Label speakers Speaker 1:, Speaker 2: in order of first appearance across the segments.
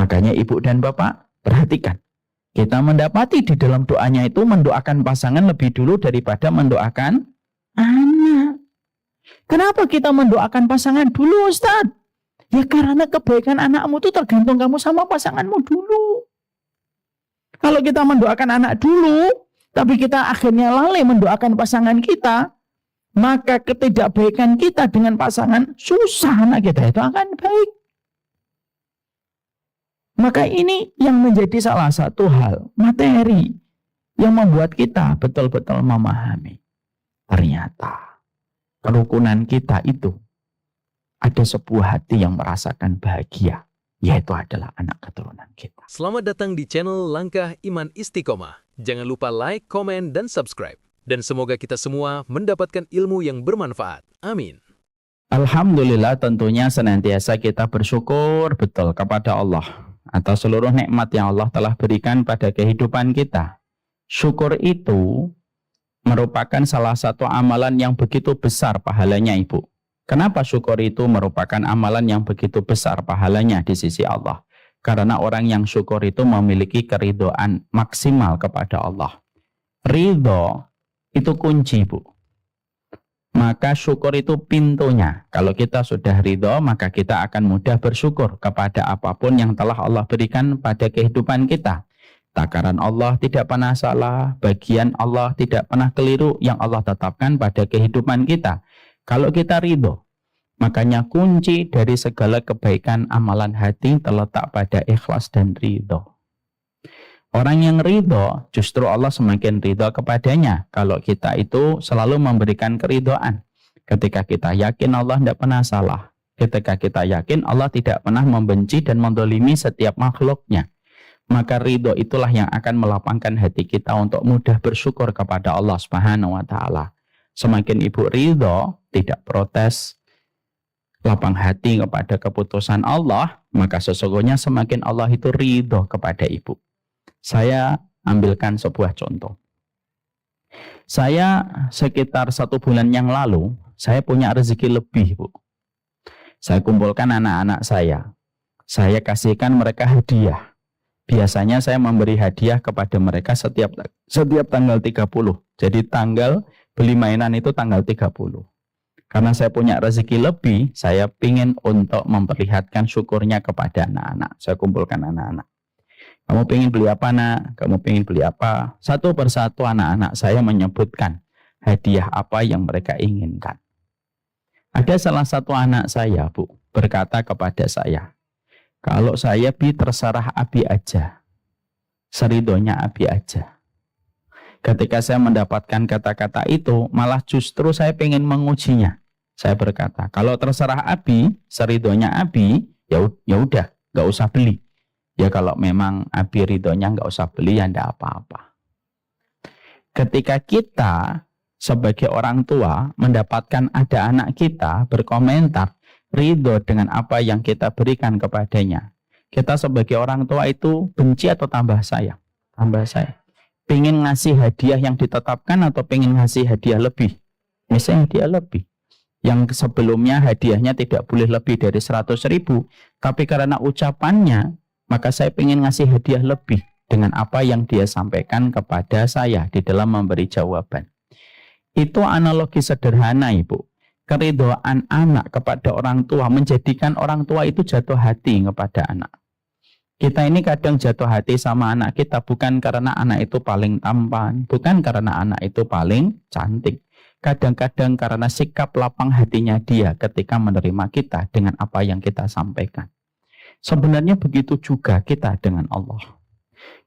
Speaker 1: Makanya ibu dan bapak, perhatikan. Kita mendapati di dalam doanya itu mendoakan pasangan lebih dulu daripada mendoakan anak. Kenapa kita mendoakan pasangan dulu, Ustaz? Ya karena kebaikan anakmu itu tergantung kamu sama pasanganmu dulu. Kalau kita mendoakan anak dulu, tapi kita akhirnya lalai mendoakan pasangan kita, maka ketidakbaikan kita dengan pasangan, susah anak kita itu akan baik. Maka ini yang menjadi salah satu hal, materi, yang membuat kita betul-betul memahami. Ternyata kerukunan kita itu ada sebuah hati yang merasakan bahagia, yaitu adalah anak keturunan kita.
Speaker 2: Selamat datang di channel Langkah Iman Istiqomah. Jangan lupa like, komen, dan subscribe. Dan semoga kita semua mendapatkan ilmu yang bermanfaat. Amin.
Speaker 1: Alhamdulillah, tentunya senantiasa kita bersyukur betul kepada Allah atas seluruh nikmat yang Allah telah berikan pada kehidupan kita. Syukur itu merupakan salah satu amalan yang begitu besar pahalanya, Ibu. Kenapa syukur itu merupakan amalan yang begitu besar pahalanya di sisi Allah? Karena orang yang syukur itu memiliki keridhaan maksimal kepada Allah. Ridho itu kunci, Bu. Maka syukur itu pintunya. Kalau kita sudah ridho, maka kita akan mudah bersyukur kepada apapun yang telah Allah berikan pada kehidupan kita. Takaran Allah tidak pernah salah, bagian Allah tidak pernah keliru yang Allah tetapkan pada kehidupan kita. Kalau kita ridho, makanya kunci dari segala kebaikan amalan hati terletak pada ikhlas dan ridho. Orang yang ridho, justru Allah semakin ridho kepadanya. Kalau kita itu selalu memberikan keridhoan. Ketika kita yakin Allah tidak pernah salah. Ketika kita yakin Allah tidak pernah membenci dan mendolimi setiap makhluknya. Maka ridho itulah yang akan melapangkan hati kita untuk mudah bersyukur kepada Allah Subhanahu wa Ta'ala. Semakin ibu ridho, tidak protes, lapang hati kepada keputusan Allah, maka sesungguhnya semakin Allah itu ridho kepada ibu. Saya ambilkan sebuah contoh. Saya sekitar 1 bulan yang lalu, saya punya rezeki lebih, Bu. Saya kumpulkan anak-anak saya. Saya kasihkan mereka hadiah. Biasanya saya memberi hadiah kepada mereka setiap tanggal 30. Jadi tanggal beli mainan itu tanggal 30. Karena saya punya rezeki lebih, saya ingin untuk memperlihatkan syukurnya kepada anak-anak. Saya kumpulkan anak-anak. Kamu pengen beli apa, nak? Kamu pengen beli apa? Satu persatu anak-anak saya menyebutkan hadiah apa yang mereka inginkan. Ada salah satu anak saya, Bu, berkata kepada saya, kalau saya terserah Abi aja, seridonya Abi aja. Ketika saya mendapatkan kata-kata itu, malah justru saya pengen mengujinya. Saya berkata, kalau terserah Abi, seridonya Abi, ya udah, nggak usah beli. Ya kalau memang Abi ridhonya nggak usah beli, ya enggak apa-apa. Ketika kita sebagai orang tua mendapatkan ada anak kita berkomentar ridho dengan apa yang kita berikan kepadanya, kita sebagai orang tua itu benci atau tambah sayang? Tambah sayang. Pengen ngasih hadiah yang ditetapkan atau pengen ngasih hadiah lebih? Misalnya hadiah lebih. Yang sebelumnya hadiahnya tidak boleh lebih dari 100.000, tapi karena ucapannya, maka saya ingin ngasih hadiah lebih dengan apa yang dia sampaikan kepada saya di dalam memberi jawaban. Itu analogi sederhana, Ibu. Keridhaan anak kepada orang tua menjadikan orang tua itu jatuh hati kepada anak. Kita ini kadang jatuh hati sama anak kita bukan karena anak itu paling tampan, bukan karena anak itu paling cantik. Kadang-kadang karena sikap lapang hatinya dia ketika menerima kita dengan apa yang kita sampaikan. Sebenarnya begitu juga kita dengan Allah.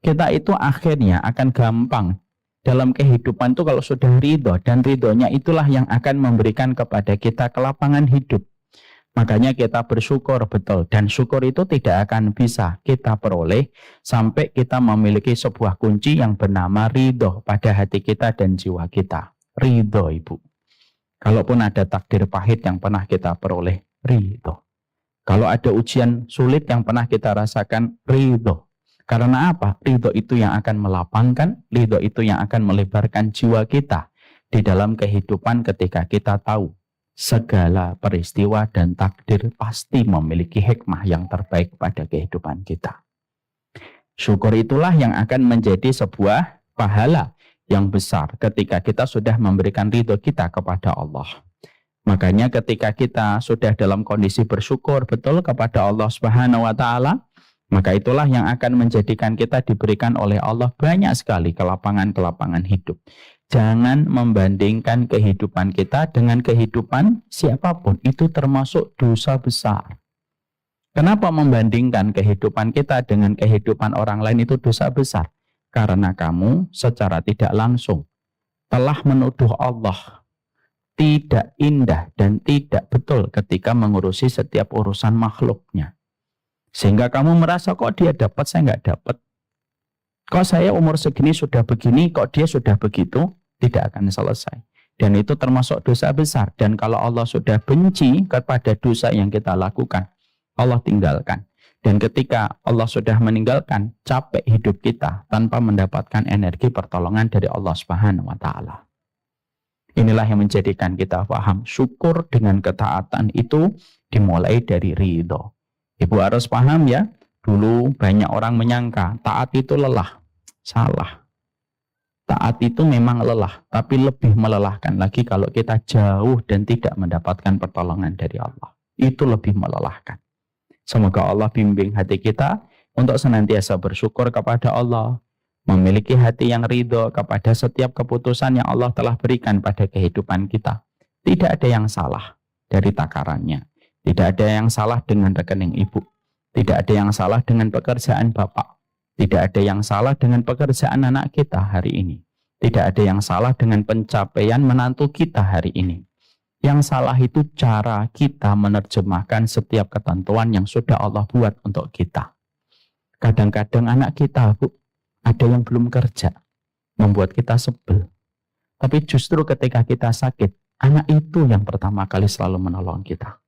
Speaker 1: Kita itu akhirnya akan gampang dalam kehidupan itu kalau sudah ridho, dan ridhonya itulah yang akan memberikan kepada kita kelapangan hidup. Makanya kita bersyukur betul, dan syukur itu tidak akan bisa kita peroleh sampai kita memiliki sebuah kunci yang bernama ridho pada hati kita dan jiwa kita. Ridho, Ibu. Kalaupun ada takdir pahit yang pernah kita peroleh, ridho. Kalau ada ujian sulit yang pernah kita rasakan, ridho. Karena apa? Ridho itu yang akan melapangkan, ridho itu yang akan melebarkan jiwa kita di dalam kehidupan ketika kita tahu segala peristiwa dan takdir pasti memiliki hikmah yang terbaik pada kehidupan kita. Syukur itulah yang akan menjadi sebuah pahala yang besar ketika kita sudah memberikan ridho kita kepada Allah. Makanya ketika kita sudah dalam kondisi bersyukur betul kepada Allah Subhanahu wa taala, maka itulah yang akan menjadikan kita diberikan oleh Allah banyak sekali kelapangan-kelapangan hidup. Jangan membandingkan kehidupan kita dengan kehidupan siapapun. Itu termasuk dosa besar. Kenapa membandingkan kehidupan kita dengan kehidupan orang lain itu dosa besar? Karena kamu secara tidak langsung telah menuduh Allah tidak indah dan tidak betul ketika mengurusi setiap urusan makhluknya. Sehingga kamu merasa kok dia dapat, saya nggak dapat. Kok saya umur segini sudah begini, kok dia sudah begitu, tidak akan selesai. Dan itu termasuk dosa besar. Dan kalau Allah sudah benci kepada dosa yang kita lakukan, Allah tinggalkan. Dan ketika Allah sudah meninggalkan, capek hidup kita tanpa mendapatkan energi pertolongan dari Allah Subhanahu wa taala. Inilah yang menjadikan kita paham syukur dengan ketaatan itu dimulai dari ridho. Ibu harus paham ya, dulu banyak orang menyangka taat itu lelah. Salah. Taat itu memang lelah, tapi lebih melelahkan lagi kalau kita jauh dan tidak mendapatkan pertolongan dari Allah. Itu lebih melelahkan. Semoga Allah bimbing hati kita untuk senantiasa bersyukur kepada Allah, memiliki hati yang ridho kepada setiap keputusan yang Allah telah berikan pada kehidupan kita. Tidak ada yang salah dari takarannya. Tidak ada yang salah dengan rekening ibu. Tidak ada yang salah dengan pekerjaan bapak. Tidak ada yang salah dengan pekerjaan anak kita hari ini. Tidak ada yang salah dengan pencapaian menantu kita hari ini. Yang salah itu cara kita menerjemahkan setiap ketentuan yang sudah Allah buat untuk kita. Kadang-kadang anak kita, Bu, ada yang belum kerja, membuat kita sebel. Tapi justru ketika kita sakit, anak itu yang pertama kali selalu menolong kita.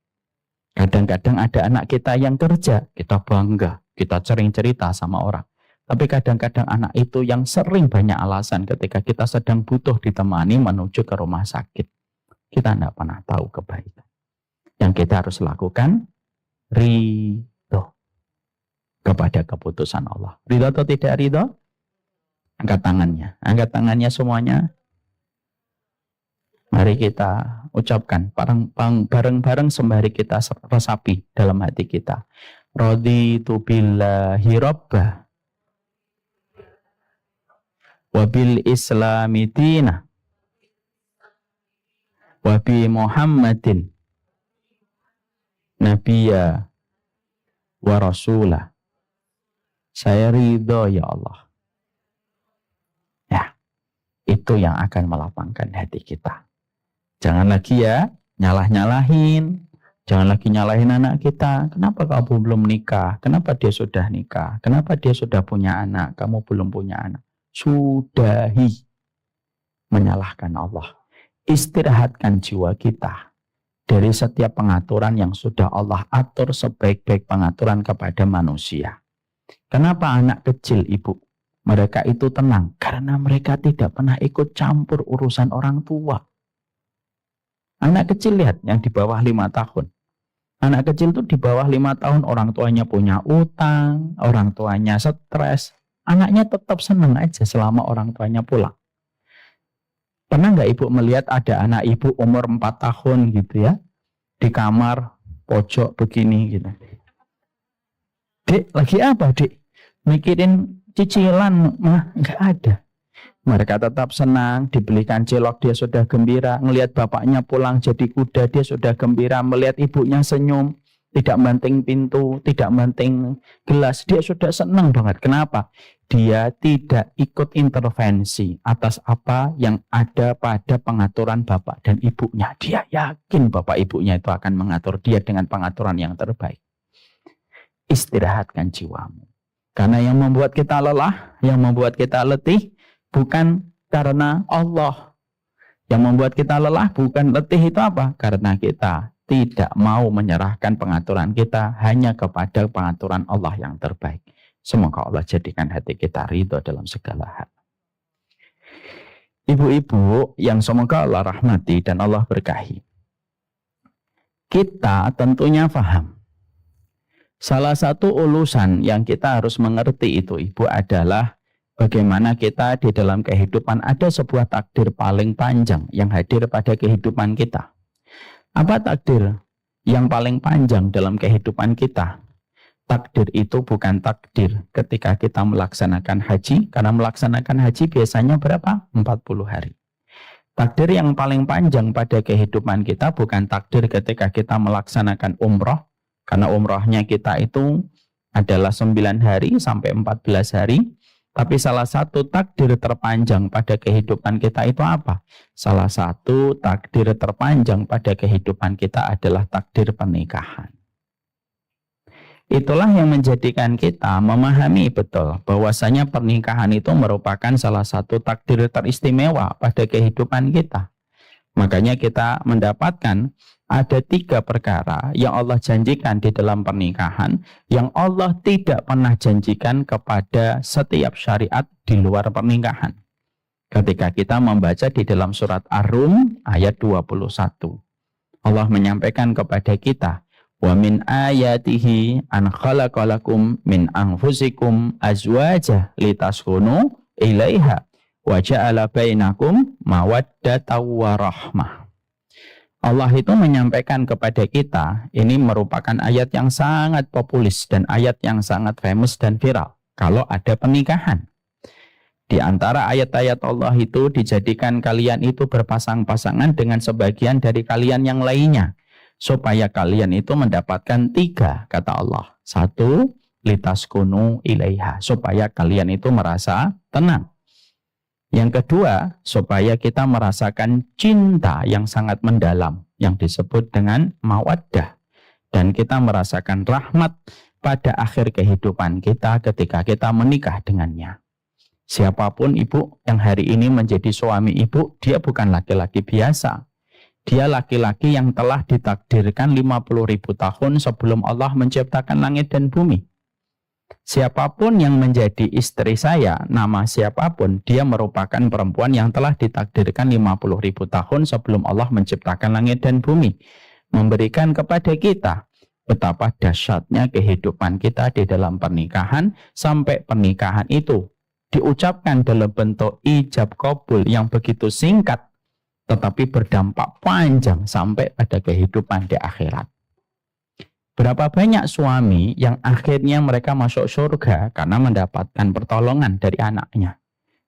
Speaker 1: Kadang-kadang ada anak kita yang kerja, kita bangga, kita sering cerita sama orang. Tapi kadang-kadang anak itu yang sering banyak alasan ketika kita sedang butuh ditemani menuju ke rumah sakit. Kita tidak pernah tahu kebaikan. Yang kita harus lakukan, ridho kepada keputusan Allah. Ridho atau tidak ridho? Angkat tangannya. Angkat tangannya semuanya. Mari kita ucapkan bareng-bareng sembari kita resapi dalam hati kita. Raditu billahi rabbah wa bil islami dinah wa bi Muhammadin nabiyya wa rasulah. Saya ridho ya Allah. Ya, itu yang akan melapangkan hati kita. Jangan lagi ya nyalah-nyalahin. Jangan lagi nyalahin anak kita. Kenapa kamu belum nikah? Kenapa dia sudah nikah? Kenapa dia sudah punya anak? Kamu belum punya anak. Sudahi menyalahkan Allah. Istirahatkan jiwa kita dari setiap pengaturan yang sudah Allah atur sebaik-baik pengaturan kepada manusia. Kenapa anak kecil, Ibu? Mereka itu tenang karena mereka tidak pernah ikut campur urusan orang tua. Anak kecil lihat yang di bawah 5 tahun. Anak kecil itu di bawah 5 tahun orang tuanya punya utang, orang tuanya stres. Anaknya tetap senang aja selama orang tuanya pulang. Pernah nggak Ibu melihat ada anak Ibu umur 4 tahun gitu ya, di kamar pojok begini gitu. Dek, lagi apa dek? Mikirin cicilan mah? Nggak ada. Mereka tetap senang, dibelikan cilok dia sudah gembira, ngelihat bapaknya pulang jadi kuda dia sudah gembira, melihat ibunya senyum, tidak banting pintu, tidak banting gelas, dia sudah senang banget. Kenapa? Dia tidak ikut intervensi atas apa yang ada pada pengaturan bapak dan ibunya. Dia yakin bapak ibunya itu akan mengatur dia dengan pengaturan yang terbaik. Istirahatkan jiwamu. Karena yang membuat kita lelah, yang membuat kita letih, bukan karena Allah. Yang membuat kita lelah, bukan letih itu apa? Karena kita tidak mau menyerahkan pengaturan kita hanya kepada pengaturan Allah yang terbaik. Semoga Allah jadikan hati kita ridho dalam segala hal. Ibu-ibu yang semoga Allah rahmati dan Allah berkahi. Kita tentunya paham. Salah satu ulusan yang kita harus mengerti itu Ibu adalah bagaimana kita di dalam kehidupan ada sebuah takdir paling panjang yang hadir pada kehidupan kita. Apa takdir yang paling panjang dalam kehidupan kita? Takdir itu bukan takdir ketika kita melaksanakan haji, karena melaksanakan haji biasanya berapa? 40 hari. Takdir yang paling panjang pada kehidupan kita bukan takdir ketika kita melaksanakan umroh, karena umrohnya kita itu adalah 9 hari sampai 14 hari. Tapi salah satu takdir terpanjang pada kehidupan kita itu apa? Salah satu takdir terpanjang pada kehidupan kita adalah takdir pernikahan. Itulah yang menjadikan kita memahami betul bahwasanya pernikahan itu merupakan salah satu takdir teristimewa pada kehidupan kita. Makanya kita mendapatkan ada 3 perkara yang Allah janjikan di dalam pernikahan yang Allah tidak pernah janjikan kepada setiap syariat di luar pernikahan. Ketika kita membaca di dalam surat Ar-Rum ayat 21, Allah menyampaikan kepada kita, wa min ayatihi an khalaqalakum min anfusikum azwaja litaskunu ilaiha wa ja'ala bainakum mawaddatan wa rahmah. Allah itu menyampaikan kepada kita, ini merupakan ayat yang sangat populis dan ayat yang sangat famous dan viral kalau ada pernikahan. Di antara ayat-ayat Allah itu dijadikan kalian itu berpasang-pasangan dengan sebagian dari kalian yang lainnya, supaya kalian itu mendapatkan 3, kata Allah. 1, litaskunu ilaiha, supaya kalian itu merasa tenang. Yang kedua, supaya kita merasakan cinta yang sangat mendalam, yang disebut dengan mawaddah. Dan kita merasakan rahmat pada akhir kehidupan kita ketika kita menikah dengannya. Siapapun ibu yang hari ini menjadi suami ibu, dia bukan laki-laki biasa. Dia laki-laki yang telah ditakdirkan 50.000 tahun sebelum Allah menciptakan langit dan bumi. Siapapun yang menjadi istri saya, nama siapapun, dia merupakan perempuan yang telah ditakdirkan 50.000 tahun sebelum Allah menciptakan langit dan bumi. Memberikan kepada kita betapa dahsyatnya kehidupan kita di dalam pernikahan, sampai pernikahan itu diucapkan dalam bentuk ijab qabul yang begitu singkat, tetapi berdampak panjang sampai pada kehidupan di akhirat. Berapa banyak suami yang akhirnya mereka masuk surga karena mendapatkan pertolongan dari anaknya.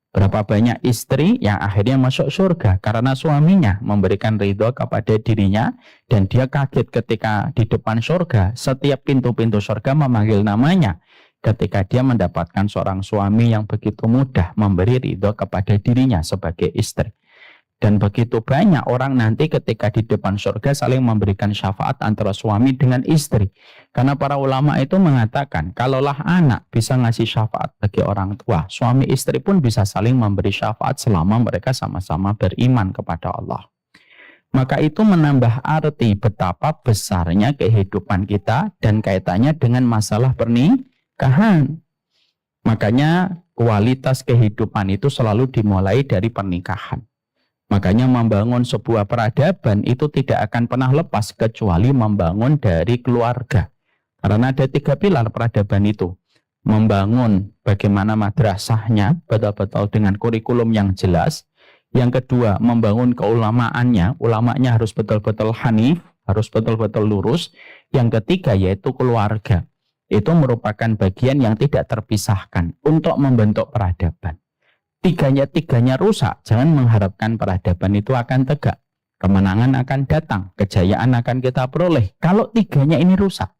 Speaker 1: Berapa banyak istri yang akhirnya masuk surga karena suaminya memberikan ridho kepada dirinya, dan dia kaget ketika di depan surga, setiap pintu-pintu surga memanggil namanya, ketika dia mendapatkan seorang suami yang begitu mudah memberi ridho kepada dirinya sebagai istri. Dan begitu banyak orang nanti ketika di depan surga saling memberikan syafaat antara suami dengan istri. Karena para ulama itu mengatakan, kalaulah anak bisa ngasih syafaat bagi orang tua, suami istri pun bisa saling memberi syafaat selama mereka sama-sama beriman kepada Allah. Maka itu menambah arti betapa besarnya kehidupan kita dan kaitannya dengan masalah pernikahan. Makanya kualitas kehidupan itu selalu dimulai dari pernikahan. Makanya membangun sebuah peradaban itu tidak akan pernah lepas kecuali membangun dari keluarga. Karena ada 3 pilar peradaban itu. Membangun bagaimana madrasahnya betul-betul dengan kurikulum yang jelas. Yang kedua, membangun keulamaannya. Ulamanya harus betul-betul hanif, harus betul-betul lurus. Yang ketiga yaitu keluarga. Itu merupakan bagian yang tidak terpisahkan untuk membentuk peradaban. Tiganya rusak, jangan mengharapkan peradaban itu akan tegak. Kemenangan akan datang, kejayaan akan kita peroleh. Kalau 3-nya ini rusak,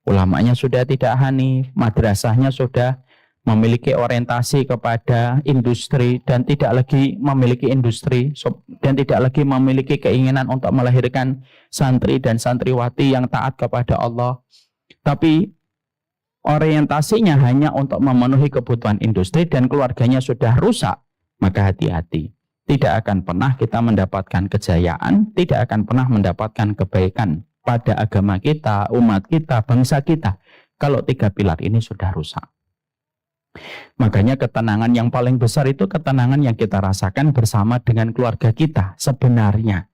Speaker 1: ulamanya sudah tidak hanif, madrasahnya sudah memiliki orientasi kepada industri dan tidak lagi memiliki industri, dan tidak lagi memiliki keinginan untuk melahirkan santri dan santriwati yang taat kepada Allah. Tapi orientasinya hanya untuk memenuhi kebutuhan industri dan keluarganya sudah rusak, maka hati-hati. Tidak akan pernah kita mendapatkan kejayaan, tidak akan pernah mendapatkan kebaikan pada agama kita, umat kita, bangsa kita, kalau 3 pilar ini sudah rusak. Makanya ketenangan yang paling besar itu ketenangan yang kita rasakan bersama dengan keluarga kita sebenarnya.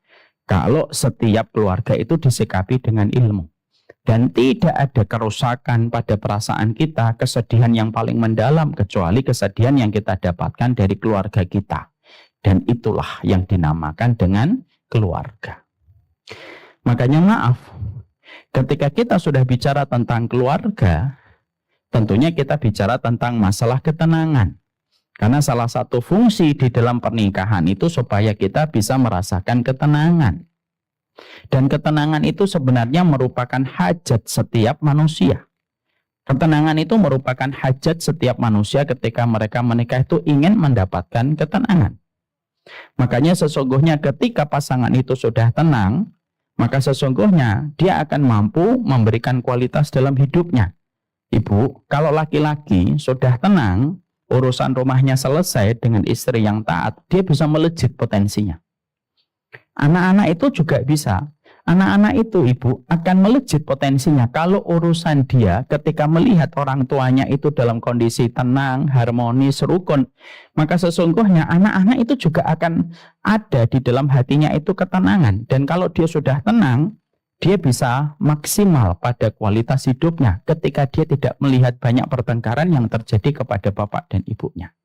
Speaker 1: Kalau setiap keluarga itu disikapi dengan ilmu. Dan tidak ada kerusakan pada perasaan kita, kesedihan yang paling mendalam kecuali kesedihan yang kita dapatkan dari keluarga kita. Dan itulah yang dinamakan dengan keluarga. Makanya maaf, ketika kita sudah bicara tentang keluarga, tentunya kita bicara tentang masalah ketenangan. Karena salah satu fungsi di dalam pernikahan itu supaya kita bisa merasakan ketenangan. Dan ketenangan itu sebenarnya merupakan hajat setiap manusia. Ketenangan itu merupakan hajat setiap manusia ketika mereka menikah itu ingin mendapatkan ketenangan. Makanya sesungguhnya ketika pasangan itu sudah tenang, maka sesungguhnya dia akan mampu memberikan kualitas dalam hidupnya. Ibu, kalau laki-laki sudah tenang, urusan rumahnya selesai dengan istri yang taat, dia bisa melejit potensinya. Anak-anak itu juga bisa. Anak-anak itu, Ibu, akan melejit potensinya kalau urusan dia ketika melihat orang tuanya itu dalam kondisi tenang, harmonis, rukun. Maka sesungguhnya anak-anak itu juga akan ada di dalam hatinya itu ketenangan. Dan kalau dia sudah tenang, dia bisa maksimal pada kualitas hidupnya ketika dia tidak melihat banyak pertengkaran yang terjadi kepada bapak dan ibunya.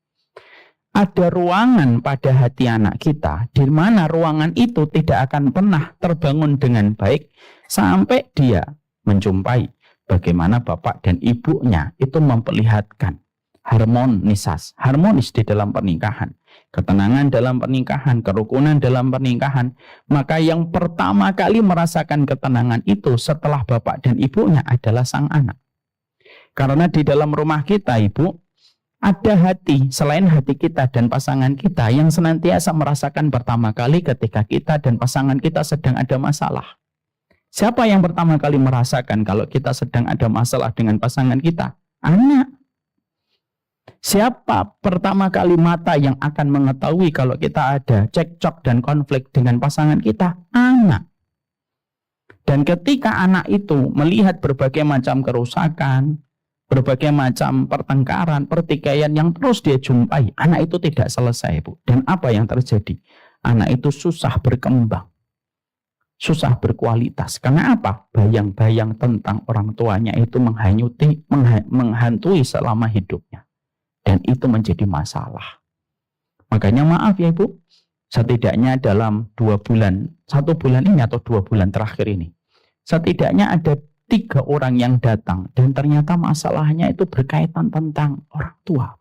Speaker 1: Ada ruangan pada hati anak kita di mana ruangan itu tidak akan pernah terbangun dengan baik sampai dia menjumpai bagaimana bapak dan ibunya itu memperlihatkan harmonis di dalam pernikahan, ketenangan dalam pernikahan, kerukunan dalam pernikahan. Maka yang pertama kali merasakan ketenangan itu setelah bapak dan ibunya adalah sang anak. Karena di dalam rumah kita, Ibu, ada hati selain hati kita dan pasangan kita yang senantiasa merasakan pertama kali ketika kita dan pasangan kita sedang ada masalah. Siapa yang pertama kali merasakan kalau kita sedang ada masalah dengan pasangan kita? Anak. Siapa pertama kali mata yang akan mengetahui kalau kita ada cekcok dan konflik dengan pasangan kita? Anak. Dan ketika anak itu melihat berbagai macam kerusakan, berbagai macam pertengkaran, pertikaian yang terus dia jumpai, anak itu tidak selesai, Bu. Dan apa yang terjadi? Anak itu susah berkembang, susah berkualitas. Karena apa? Bayang-bayang tentang orang tuanya itu menghantui selama hidupnya. Dan itu menjadi masalah. Makanya maaf ya, Ibu, setidaknya dalam 2 bulan, 1 bulan ini atau 2 bulan terakhir ini, setidaknya ada 3 orang yang datang dan ternyata masalahnya itu berkaitan tentang orang tua.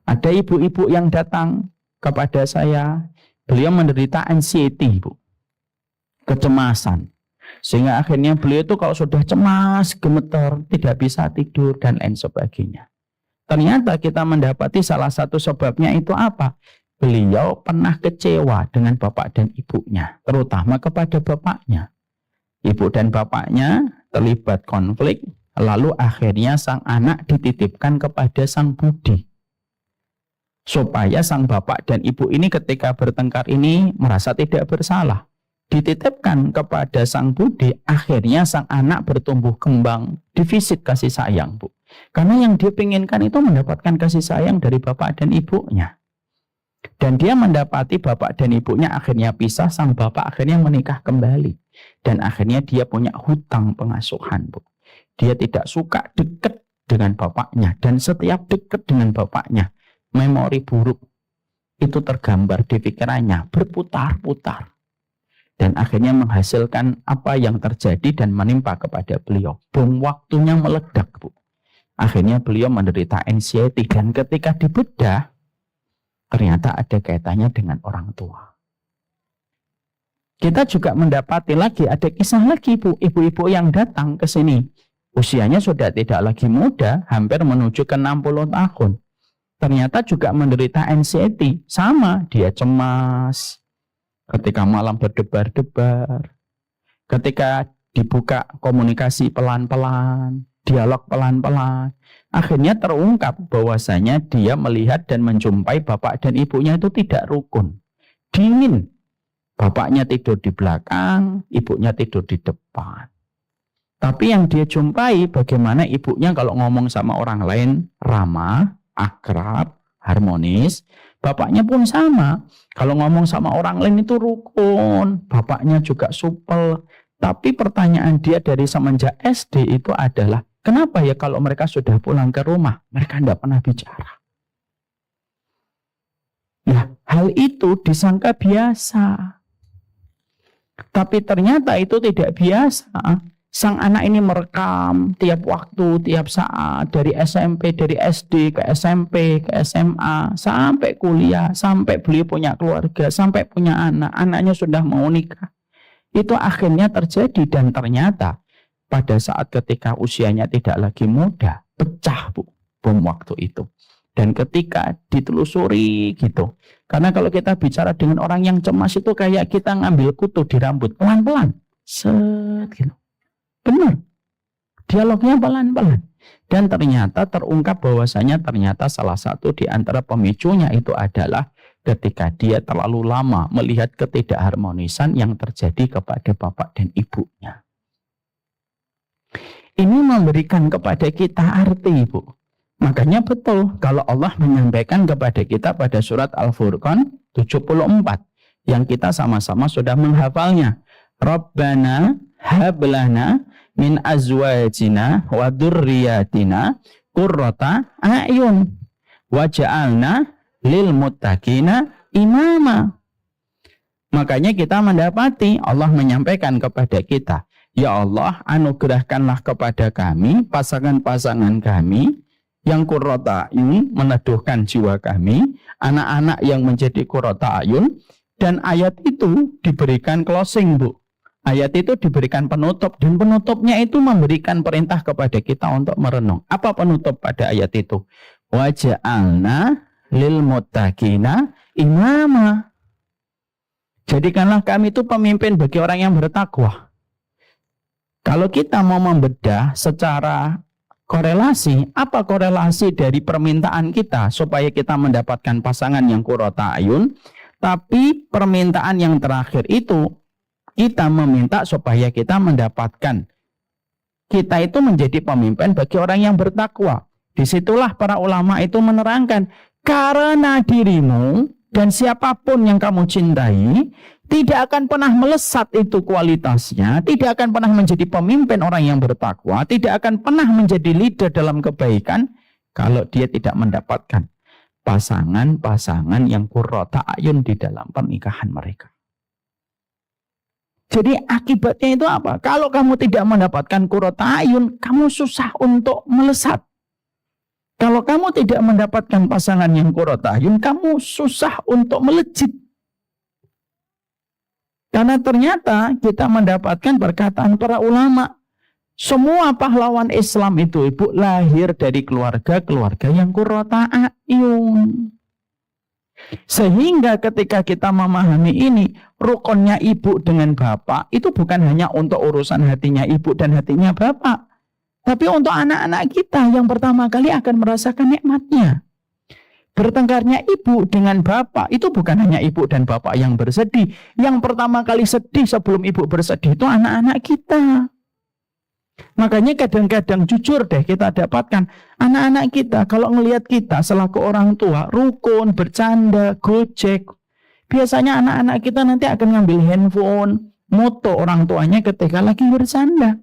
Speaker 1: Ada ibu-ibu yang datang kepada saya, beliau menderita anxiety, Bu, kecemasan. Sehingga akhirnya beliau itu kalau sudah cemas, gemeter, tidak bisa tidur dan lain sebagainya. Ternyata kita mendapati salah satu sebabnya itu apa? Beliau pernah kecewa dengan bapak dan ibunya, terutama kepada bapaknya. Ibu dan bapaknya terlibat konflik, lalu akhirnya sang anak dititipkan kepada sang budi. Supaya sang bapak dan ibu ini ketika bertengkar ini merasa tidak bersalah. Dititipkan kepada sang budi, akhirnya sang anak bertumbuh kembang, defisit kasih sayang, Bu. Karena yang dia inginkan itu mendapatkan kasih sayang dari bapak dan ibunya. Dan dia mendapati bapak dan ibunya akhirnya pisah, sang bapak akhirnya menikah kembali. Dan akhirnya dia punya hutang pengasuhan, Bu. Dia tidak suka dekat dengan bapaknya. Dan setiap dekat dengan bapaknya, memori buruk itu tergambar di pikirannya, berputar-putar. Dan akhirnya menghasilkan apa yang terjadi dan menimpa kepada beliau. Bom waktunya meledak, Bu. Akhirnya beliau menderita anxiety. Dan ketika dibedah, ternyata ada kaitannya dengan orang tua. Kita juga mendapati lagi, ada kisah lagi, Bu, ibu-ibu yang datang ke sini. Usianya sudah tidak lagi muda, hampir menuju ke 60 tahun. Ternyata juga menderita anxiety. Sama, dia cemas. Ketika malam berdebar-debar. Ketika dibuka komunikasi pelan-pelan, dialog pelan-pelan. Akhirnya terungkap bahwasanya dia melihat dan menjumpai bapak dan ibunya itu tidak rukun. Dingin. Bapaknya tidur di belakang, ibunya tidur di depan. Tapi yang dia jumpai bagaimana ibunya kalau ngomong sama orang lain ramah, akrab, harmonis. Bapaknya pun sama. Kalau ngomong sama orang lain itu rukun. Bapaknya juga supel. Tapi pertanyaan dia dari semenjak SD itu adalah, kenapa ya kalau mereka sudah pulang ke rumah, mereka tidak pernah bicara? Ya, hal itu disangka biasa. Tapi ternyata itu tidak biasa. Sang anak ini merekam tiap waktu, tiap saat, dari SMP, dari SD ke SMP, ke SMA, sampai kuliah, sampai beliau punya keluarga, sampai punya anak, anaknya sudah mau nikah. Itu akhirnya terjadi dan ternyata pada saat ketika usianya tidak lagi muda, pecah bom waktu itu. Dan ketika ditelusuri gitu, karena kalau kita bicara dengan orang yang cemas itu kayak kita ngambil kutu di rambut, pelan-pelan, set gitu. Benar, dialognya pelan-pelan. Dan ternyata terungkap bahwasanya ternyata salah satu di antara pemicunya itu adalah ketika dia terlalu lama melihat ketidakharmonisan yang terjadi kepada bapak dan ibunya. Ini memberikan kepada kita arti, Bu. Makanya betul kalau Allah menyampaikan kepada kita pada surat Al-Furqan 74 yang kita sama-sama sudah menghafalnya. Rabbana hablana min azwajina wa dzurriyyatina qurrata a'yun waj'alna lil muttaqina imama. Makanya kita mendapati Allah menyampaikan kepada kita, ya Allah, anugerahkanlah kepada kami pasangan-pasangan kami yang qurrata a'yun, meneduhkan jiwa kami, anak-anak yang menjadi qurrata a'yun. Dan ayat itu diberikan closing, Bu. Ayat itu diberikan penutup, dan penutupnya itu memberikan perintah kepada kita untuk merenung. Apa penutup pada ayat itu? Waja'alna lil muttaqina imama. Jadikanlah kami itu pemimpin bagi orang yang bertakwa. Kalau kita mau membedah secara korelasi, apa korelasi dari permintaan kita supaya kita mendapatkan pasangan yang qurrata ayun? Tapi permintaan yang terakhir itu kita meminta supaya kita mendapatkan, kita itu menjadi pemimpin bagi orang yang bertakwa. Disitulah para ulama itu menerangkan, karena dirimu dan siapapun yang kamu cintai tidak akan pernah melesat itu kualitasnya, tidak akan pernah menjadi pemimpin orang yang bertakwa, tidak akan pernah menjadi leader dalam kebaikan kalau dia tidak mendapatkan pasangan-pasangan yang qurrata ayun di dalam pernikahan mereka. Jadi akibatnya itu apa? Kalau kamu tidak mendapatkan qurrata ayun, kamu susah untuk melesat. Kalau kamu tidak mendapatkan pasangan yang qurrata ayun, kamu susah untuk melejit. Karena ternyata kita mendapatkan perkataan para ulama, semua pahlawan Islam itu, Ibu, lahir dari keluarga-keluarga yang qurrata a'yun. Sehingga ketika kita memahami ini, rukunnya ibu dengan bapak itu bukan hanya untuk urusan hatinya ibu dan hatinya bapak, tapi untuk anak-anak kita yang pertama kali akan merasakan nikmatnya. Bertengkarnya ibu dengan bapak itu bukan hanya ibu dan bapak yang bersedih. Yang pertama kali sedih sebelum ibu bersedih itu anak-anak kita. Makanya kadang-kadang jujur deh kita dapatkan anak-anak kita kalau ngelihat kita selaku orang tua rukun, bercanda, gojek, biasanya anak-anak kita nanti akan ngambil handphone, moto orang tuanya ketika lagi bercanda.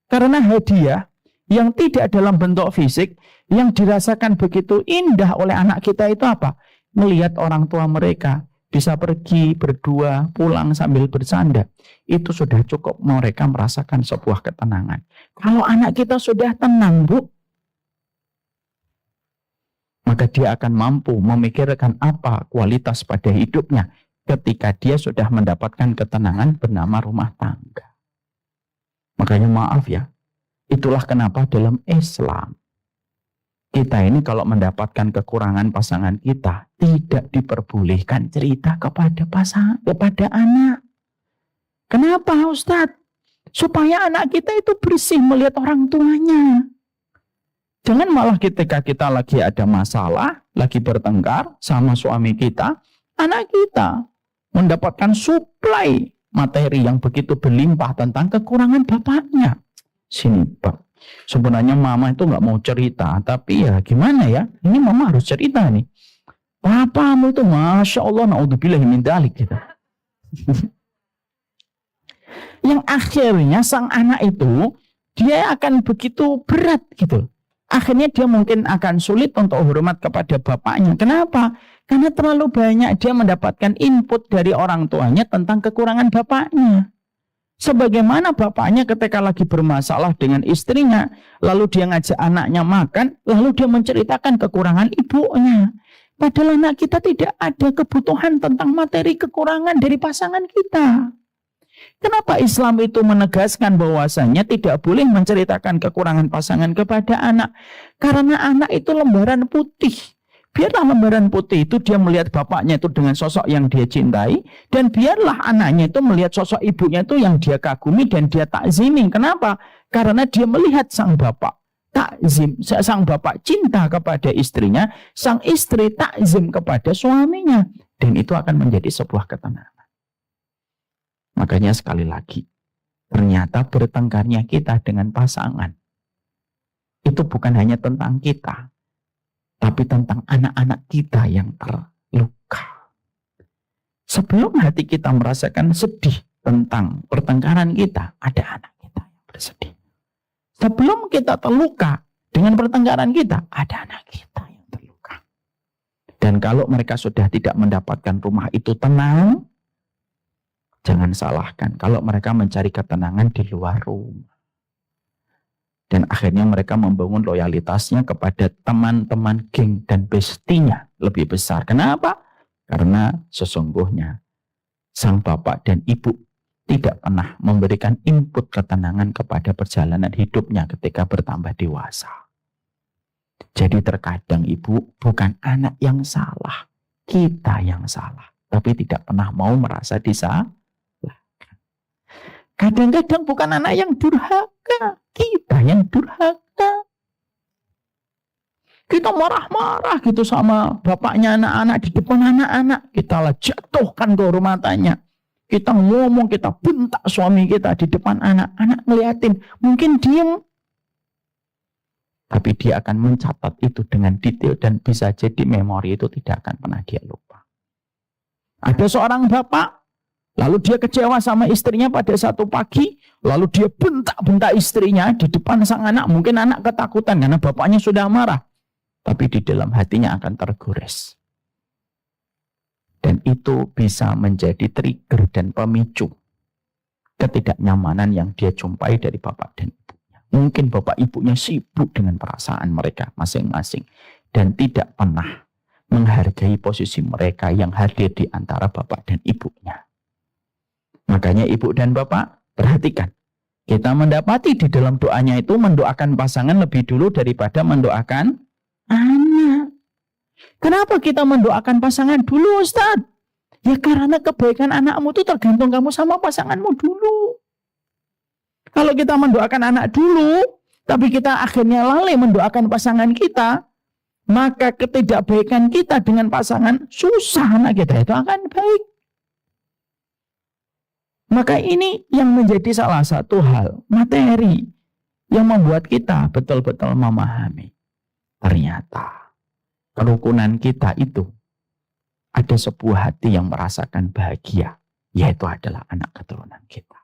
Speaker 1: Karena hadiah yang tidak dalam bentuk fisik yang dirasakan begitu indah oleh anak kita itu apa? Melihat orang tua mereka bisa pergi berdua, pulang sambil bercanda. Itu sudah cukup mereka merasakan sebuah ketenangan. Kalau anak kita sudah tenang, Bu, maka dia akan mampu memikirkan apa kualitas pada hidupnya ketika dia sudah mendapatkan ketenangan bernama rumah tangga. Makanya maaf ya, itulah kenapa dalam Islam kita ini kalau mendapatkan kekurangan pasangan kita tidak diperbolehkan cerita kepada kepada anak. Kenapa, Ustadz? Supaya anak kita itu bersih melihat orang tuanya. Jangan malah ketika kita lagi ada masalah, lagi bertengkar sama suami kita, anak kita mendapatkan suplai materi yang begitu berlimpah tentang kekurangan bapaknya. Sini, Pak. Sebenarnya mama itu nggak mau cerita, tapi ya gimana ya? Ini mama harus cerita nih. Papamu itu, masya Allah, naudzubillahi min dzalik gitu. Yang akhirnya sang anak itu dia akan begitu berat gitu. Akhirnya dia mungkin akan sulit untuk hormat kepada bapaknya. Kenapa? Karena terlalu banyak dia mendapatkan input dari orang tuanya tentang kekurangan bapaknya. Sebagaimana bapaknya ketika lagi bermasalah dengan istrinya, lalu dia ngajak anaknya makan, lalu dia menceritakan kekurangan ibunya. Padahal anak kita tidak ada kebutuhan tentang materi kekurangan dari pasangan kita. Kenapa Islam itu menegaskan bahwasanya tidak boleh menceritakan kekurangan pasangan kepada anak? Karena anak itu lembaran putih. Biarlah lembaran putih itu dia melihat bapaknya itu dengan sosok yang dia cintai. Dan biarlah anaknya itu melihat sosok ibunya itu yang dia kagumi dan dia takzimi. Kenapa? Karena dia melihat sang bapak takzim, sang bapak cinta kepada istrinya, sang istri takzim kepada suaminya. Dan itu akan menjadi sebuah ketenangan. Makanya sekali lagi, ternyata bertengkarnya kita dengan pasangan itu bukan hanya tentang kita, tapi tentang anak-anak kita yang terluka. Sebelum hati kita merasakan sedih tentang pertengkaran kita, ada anak kita yang bersedih. Sebelum kita terluka dengan pertengkaran kita, ada anak kita yang terluka. Dan kalau mereka sudah tidak mendapatkan rumah itu tenang, jangan salahkan kalau mereka mencari ketenangan di luar rumah. Dan akhirnya mereka membangun loyalitasnya kepada teman-teman geng dan bestinya lebih besar. Kenapa? Karena sesungguhnya sang bapak dan ibu tidak pernah memberikan input ketenangan kepada perjalanan hidupnya ketika bertambah dewasa. Jadi terkadang ibu bukan anak yang salah, kita yang salah. Tapi tidak pernah mau merasa disalahkan. Kadang-kadang bukan anak yang durhaka, kita yang durhaka. Kita marah-marah gitu sama bapaknya anak-anak di depan anak-anak. Kita lah jatuhkan kehormatannya. Kita ngomong, kita bentak suami kita di depan anak-anak ngeliatin. Mungkin diem. Tapi dia akan mencatat itu dengan detail dan bisa jadi memori itu tidak akan pernah dia lupa. Ada seorang bapak, lalu dia kecewa sama istrinya pada satu pagi, lalu dia bentak-bentak istrinya di depan sang anak. Mungkin anak ketakutan karena bapaknya sudah marah. Tapi di dalam hatinya akan tergores. Dan itu bisa menjadi trigger dan pemicu ketidaknyamanan yang dia jumpai dari bapak dan ibunya. Mungkin bapak ibunya sibuk dengan perasaan mereka masing-masing. Dan tidak pernah menghargai posisi mereka yang hadir di antara bapak dan ibunya. Makanya ibu dan bapak, perhatikan. Kita mendapati di dalam doanya itu mendoakan pasangan lebih dulu daripada mendoakan anak. Kenapa kita mendoakan pasangan dulu, Ustaz? Ya karena kebaikan anakmu itu tergantung kamu sama pasanganmu dulu. Kalau kita mendoakan anak dulu, tapi kita akhirnya lalai mendoakan pasangan kita, maka ketidakbaikan kita dengan pasangan, susah anak kita itu akan baik. Maka ini yang menjadi salah satu hal, materi yang membuat kita betul-betul memahami. Ternyata kerukunan kita itu ada sebuah hati yang merasakan bahagia, yaitu adalah anak keturunan kita.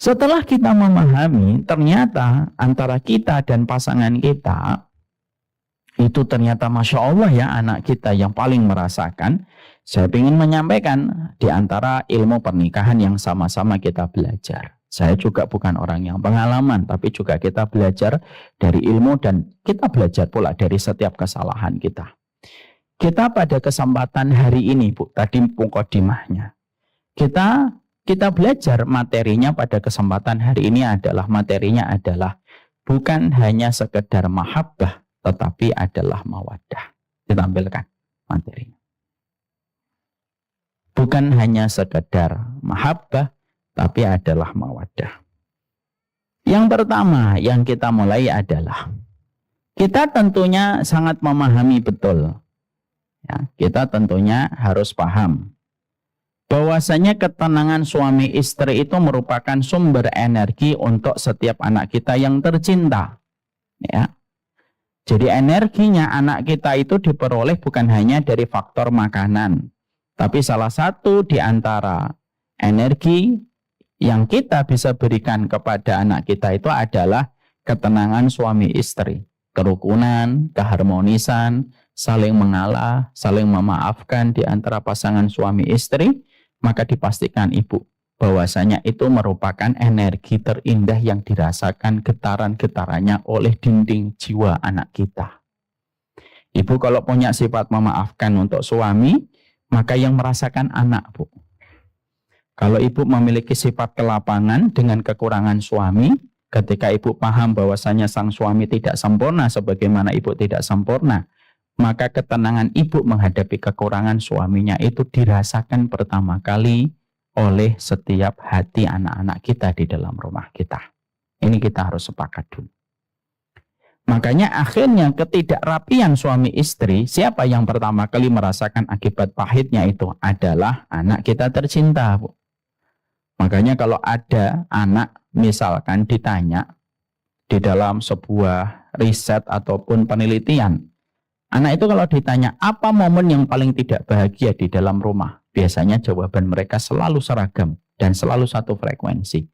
Speaker 1: Setelah kita memahami, ternyata antara kita dan pasangan kita, itu ternyata Masya Allah ya anak kita yang paling merasakan. Saya ingin menyampaikan di antara ilmu pernikahan yang sama-sama kita belajar. Saya juga bukan orang yang pengalaman, tapi juga kita belajar dari ilmu dan kita belajar pula dari setiap kesalahan kita. Kita pada kesempatan hari ini, Bu, tadi muqaddimahnya. Kita belajar materinya pada kesempatan hari ini materinya adalah bukan hanya sekedar mahabbah, tetapi adalah mawaddah. Ditampilkan materinya. Bukan hanya sekedar mahabbah, tapi adalah mawaddah. Yang pertama yang kita mulai adalah kita tentunya sangat memahami betul. Ya, kita tentunya harus paham bahwasanya ketenangan suami istri itu merupakan sumber energi untuk setiap anak kita yang tercinta. Ya. Jadi energinya anak kita itu diperoleh bukan hanya dari faktor makanan, tapi salah satu di antara energi yang kita bisa berikan kepada anak kita itu adalah ketenangan suami istri, kerukunan, keharmonisan, saling mengalah, saling memaafkan di antara pasangan suami istri, maka dipastikan ibu bahwasanya itu merupakan energi terindah yang dirasakan getaran-getarannya oleh dinding jiwa anak kita. Ibu kalau punya sifat memaafkan untuk suami, maka yang merasakan anak, Bu. Kalau ibu memiliki sifat kelapangan dengan kekurangan suami, ketika ibu paham bahwasanya sang suami tidak sempurna sebagaimana ibu tidak sempurna, maka ketenangan ibu menghadapi kekurangan suaminya itu dirasakan pertama kali oleh setiap hati anak-anak kita di dalam rumah kita. Ini kita harus sepakat dulu. Makanya akhirnya ketidakrapian suami istri, siapa yang pertama kali merasakan akibat pahitnya itu adalah anak kita tercinta, Bu. Makanya kalau ada anak misalkan ditanya di dalam sebuah riset ataupun penelitian, anak itu kalau ditanya apa momen yang paling tidak bahagia di dalam rumah, biasanya jawaban mereka selalu seragam dan selalu satu frekuensi.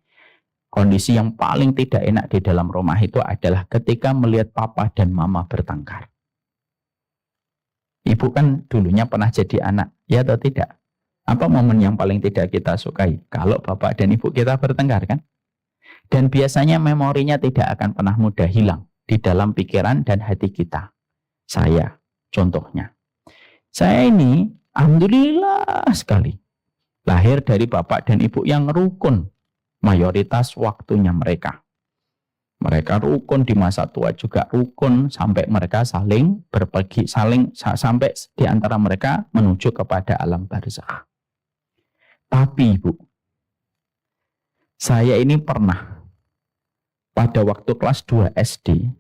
Speaker 1: Kondisi yang paling tidak enak di dalam rumah itu adalah ketika melihat papa dan mama bertengkar. Ibu kan dulunya pernah jadi anak, ya atau tidak? Apa momen yang paling tidak kita sukai? Kalau bapak dan ibu kita bertengkar, kan? Dan biasanya memorinya tidak akan pernah mudah hilang di dalam pikiran dan hati kita. Saya, contohnya. Saya ini, alhamdulillah sekali, lahir dari bapak dan ibu yang rukun. Mayoritas waktunya mereka. Mereka rukun di masa tua juga rukun sampai mereka saling berbagi, sampai di antara mereka menuju kepada alam barzakh. Tapi Ibu, saya ini pernah pada waktu kelas 2 SD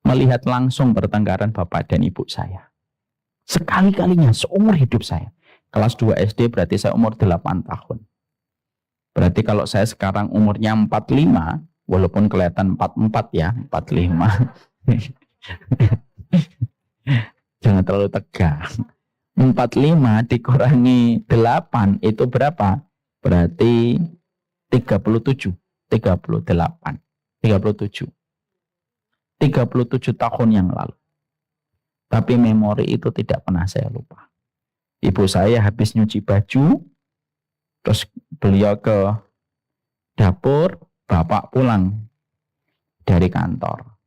Speaker 1: melihat langsung pertengkaran bapak dan ibu saya. Sekali-kalinya seumur hidup saya. Kelas 2 SD berarti saya umur 8 tahun. Berarti kalau saya sekarang umurnya 45, walaupun kelihatan 44 ya, 45. Jangan terlalu tegas. 45 dikurangi 8 itu berapa? Berarti 37, 38, 37. 37 tahun yang lalu. Tapi memori itu tidak pernah saya lupa. Ibu saya habis nyuci baju, terus beliau ke dapur, bapak pulang dari kantor.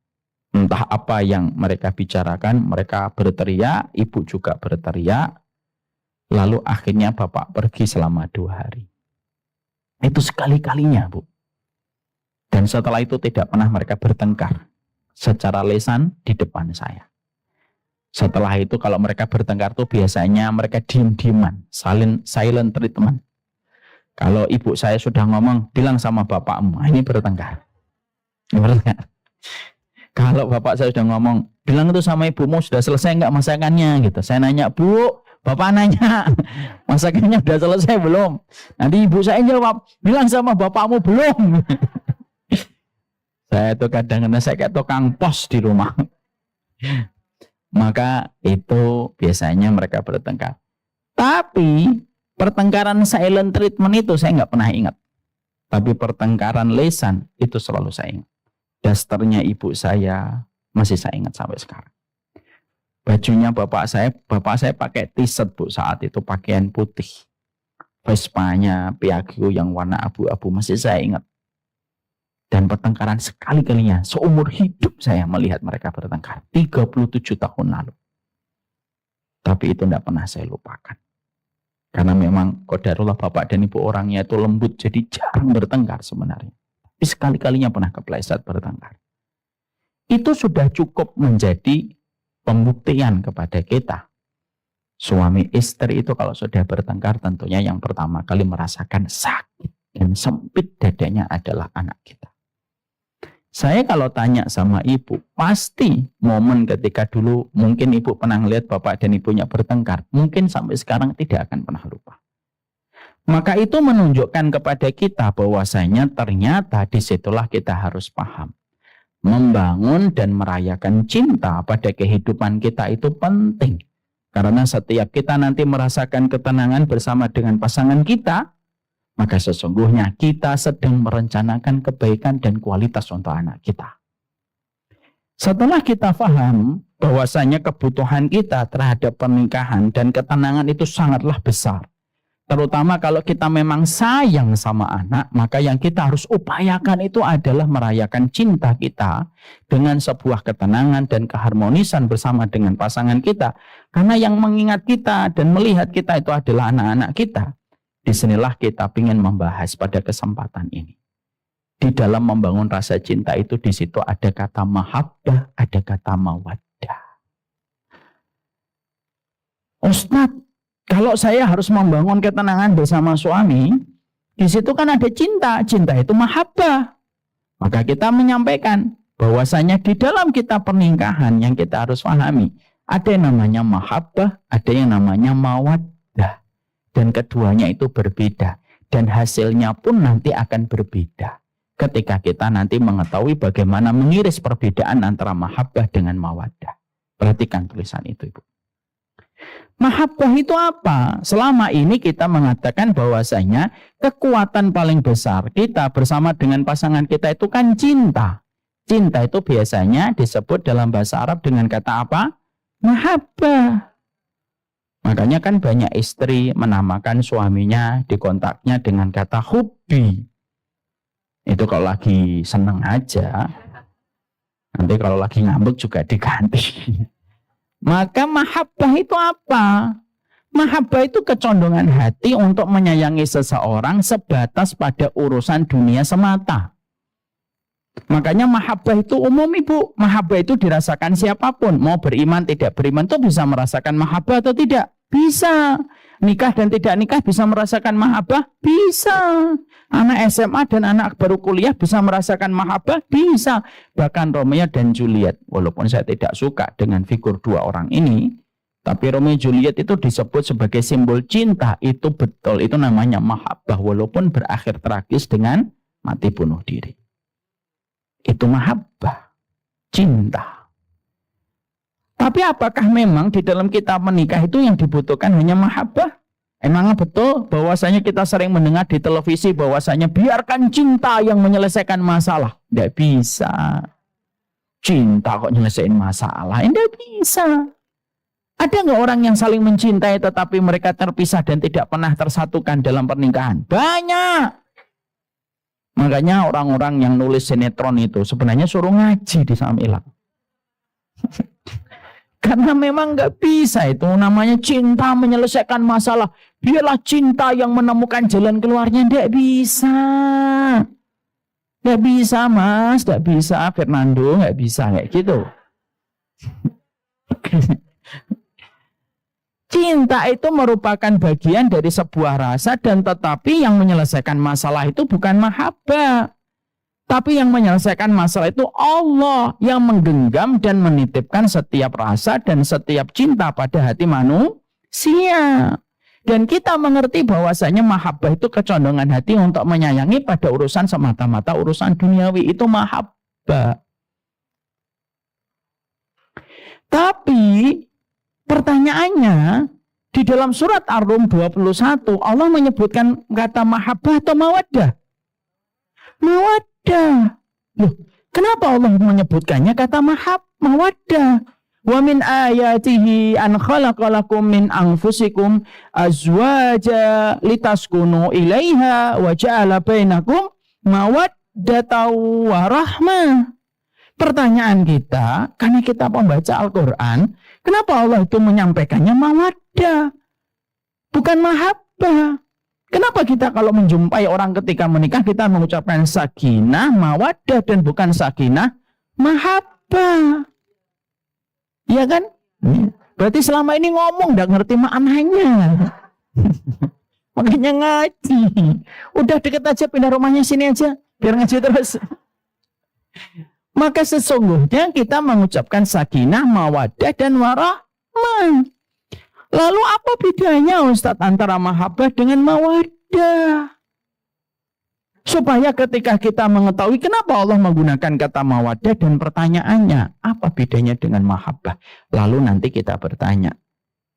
Speaker 1: Entah apa yang mereka bicarakan, mereka berteriak, ibu juga berteriak. Lalu akhirnya bapak pergi selama 2 hari. Itu sekali-kalinya, Bu. Dan setelah itu tidak pernah mereka bertengkar secara lisan di depan saya. Setelah itu kalau mereka bertengkar tuh biasanya mereka diem-dieman, silent treatment. Kalau ibu saya sudah ngomong, bilang sama bapakmu, ini bertengkar. Kalau bapak saya sudah ngomong, bilang itu sama ibumu, sudah selesai enggak masakannya? Gitu. Saya nanya, Bu, bapak nanya, masakannya sudah selesai belum? Nanti ibu saya jawab, bilang sama bapakmu belum. Saya itu kadang-kadang saya kayak tukang pos di rumah. Maka itu biasanya mereka bertengkar. Tapi pertengkaran silent treatment itu saya nggak pernah ingat. Tapi pertengkaran lisan itu selalu saya ingat. Dasternya ibu saya masih saya ingat sampai sekarang. Bajunya bapak saya pakai t-shirt, Bu, saat itu pakaian putih. Vespanya Piaggio yang warna abu-abu masih saya ingat. Dan pertengkaran sekali-kalinya seumur hidup saya melihat mereka bertengkar 37 tahun lalu. Tapi itu tidak pernah saya lupakan. Karena memang qadarullah bapak dan ibu orangnya itu lembut, jadi jarang bertengkar sebenarnya. Tapi sekali-kalinya pernah kepleset bertengkar. Itu sudah cukup menjadi pembuktian kepada kita. Suami istri itu kalau sudah bertengkar tentunya yang pertama kali merasakan sakit dan sempit dadanya adalah anak kita. Saya kalau tanya sama ibu, pasti momen ketika dulu mungkin ibu pernah lihat bapak dan ibunya bertengkar, mungkin sampai sekarang tidak akan pernah lupa. Maka itu menunjukkan kepada kita bahwasanya ternyata disitulah kita harus paham. Membangun dan merayakan cinta pada kehidupan kita itu penting. Karena setiap kita nanti merasakan ketenangan bersama dengan pasangan kita, maka sesungguhnya kita sedang merencanakan kebaikan dan kualitas untuk anak kita. Setelah kita paham bahwasanya kebutuhan kita terhadap pernikahan dan ketenangan itu sangatlah besar. Terutama kalau kita memang sayang sama anak, maka yang kita harus upayakan itu adalah merayakan cinta kita dengan sebuah ketenangan dan keharmonisan bersama dengan pasangan kita. Karena yang mengingat kita dan melihat kita itu adalah anak-anak kita. Disinilah kita ingin membahas pada kesempatan ini. Di dalam membangun rasa cinta itu di situ ada kata mahabbah, ada kata mawaddah. Ustadz, kalau saya harus membangun ketenangan bersama suami, di situ kan ada cinta. Cinta itu mahabbah. Maka kita menyampaikan bahwasanya di dalam kita pernikahan yang kita harus pahami, ada yang namanya mahabbah, ada yang namanya mawaddah. Dan keduanya itu berbeda. Dan hasilnya pun nanti akan berbeda. Ketika kita nanti mengetahui bagaimana mengiris perbedaan antara mahabbah dengan mawaddah. Perhatikan tulisan itu, Ibu. Mahabbah itu apa? Selama ini kita mengatakan bahwasanya kekuatan paling besar kita bersama dengan pasangan kita itu kan cinta. Cinta itu biasanya disebut dalam bahasa Arab dengan kata apa? Mahabbah. Makanya kan banyak istri menamakan suaminya di kontaknya dengan kata hubbi. Itu kalau lagi seneng aja. Nanti kalau lagi ngambek juga diganti. Maka mahabbah itu apa? Mahabbah itu kecondongan hati untuk menyayangi seseorang sebatas pada urusan dunia semata. Makanya mahabbah itu umum, Ibu. Mahabbah itu dirasakan siapapun. Mau beriman, tidak beriman itu bisa merasakan mahabbah atau tidak? Bisa. Nikah dan tidak nikah bisa merasakan mahabbah? Bisa. Anak SMA dan anak baru kuliah bisa merasakan mahabbah? Bisa. Bahkan Romeo dan Juliet, walaupun saya tidak suka dengan figur dua orang ini, tapi Romeo Juliet itu disebut sebagai simbol cinta. Itu betul, itu namanya mahabbah, walaupun berakhir tragis dengan mati bunuh diri. Itu mahabbah, cinta. Tapi apakah memang di dalam kita menikah itu yang dibutuhkan hanya mahabbah? Emangnya betul bahwasanya kita sering mendengar di televisi bahwasanya biarkan cinta yang menyelesaikan masalah? Tidak bisa. Cinta kok nyelesain masalah? Tidak bisa. Ada nggak orang yang saling mencintai tetapi mereka terpisah dan tidak pernah tersatukan dalam pernikahan? Banyak. Makanya orang-orang yang nulis sinetron itu sebenarnya suruh ngaji di Samilak. Karena memang nggak bisa itu namanya cinta menyelesaikan masalah. Biarlah cinta yang menemukan jalan keluarnya. Nggak bisa. Nggak bisa, Mas. Nggak bisa, Fernando. Nggak bisa kayak gitu. Cinta itu merupakan bagian dari sebuah rasa dan tetapi yang menyelesaikan masalah itu bukan mahabbah. Tapi yang menyelesaikan masalah itu Allah yang menggenggam dan menitipkan setiap rasa dan setiap cinta pada hati manusia. Dan kita mengerti bahwasanya mahabbah itu kecondongan hati untuk menyayangi pada urusan semata-mata urusan duniawi. Itu mahabbah. Tapi pertanyaannya di dalam surat Ar-Rum 21 Allah menyebutkan kata mahabbah atau mawaddah? Mawaddah. Loh, kenapa Allah menyebutkannya kata mawaddah? Wa min ayatihi an khalaqalakum min anfusikum azwaja litaskunu ilaiha wa ja'ala bainakum mawaddatan wa rahmah. Pertanyaan kita, karena kita pembaca Al-Quran, kenapa Allah itu menyampaikannya mawaddah? Bukan mahabbah. Kenapa kita kalau menjumpai orang ketika menikah kita mengucapkan sakinah, mawaddah dan bukan sakinah, mahabbah? Iya kan? Berarti selama ini ngomong nggak ngerti maknanya. Makanya ngaji. Udah deket aja, pindah rumahnya sini aja, biar ngaji terus. Maka sesungguhnya kita mengucapkan sakinah, mawaddah dan warahmah. Lalu apa bedanya Ustadz antara mahabbah dengan mawaddah? Supaya ketika kita mengetahui kenapa Allah menggunakan kata mawaddah dan pertanyaannya, apa bedanya dengan mahabbah? Lalu nanti kita bertanya,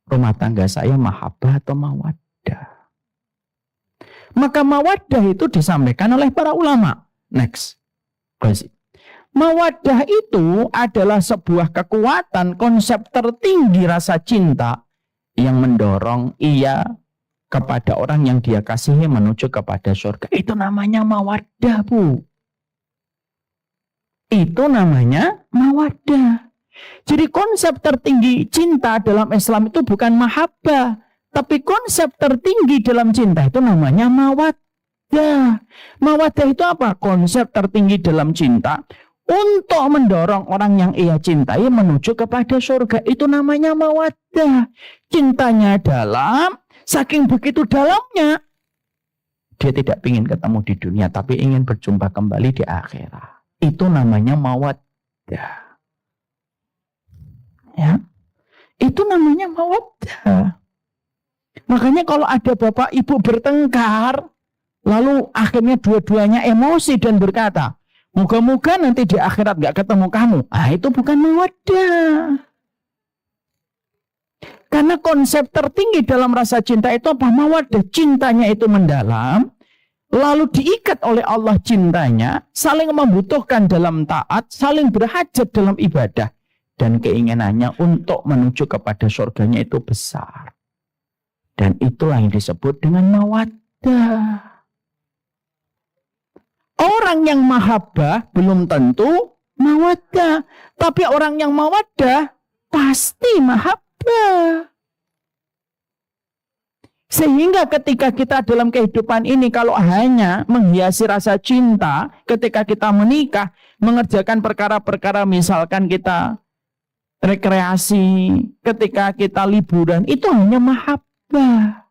Speaker 1: rumah tangga saya mahabbah atau mawaddah? Maka mawaddah itu disampaikan oleh para ulama. Next. Mawaddah itu adalah sebuah kekuatan, konsep tertinggi rasa cinta yang mendorong ia kepada orang yang dia kasihi menuju kepada surga. Itu namanya mawaddah, Bu. Itu namanya mawaddah. Jadi konsep tertinggi cinta dalam Islam itu bukan mahabbah, tapi konsep tertinggi dalam cinta itu namanya mawaddah. Mawaddah itu apa? Konsep tertinggi dalam cinta untuk mendorong orang yang ia cintai menuju kepada surga. Itu namanya mawaddah. Cintanya dalam, saking begitu dalamnya, dia tidak ingin ketemu di dunia, tapi ingin berjumpa kembali di akhirat. Itu namanya mawaddah. Ya, itu namanya mawaddah. Makanya kalau ada bapak ibu bertengkar, lalu akhirnya dua-duanya emosi dan berkata, moga-moga nanti di akhirat gak ketemu kamu. Itu bukan mawaddah. Karena konsep tertinggi dalam rasa cinta itu apa? Mawaddah. Cintanya itu mendalam, lalu diikat oleh Allah cintanya, saling membutuhkan dalam taat, saling berhajat dalam ibadah. Dan keinginannya untuk menuju kepada surganya itu besar. Dan itulah yang disebut dengan mawaddah. Orang yang mahabbah belum tentu mawaddah. Tapi orang yang mawaddah pasti mahabbah. Sehingga ketika kita dalam kehidupan ini kalau hanya menghiasi rasa cinta, ketika kita menikah, mengerjakan perkara-perkara misalkan kita rekreasi, ketika kita liburan, itu hanya mahabbah.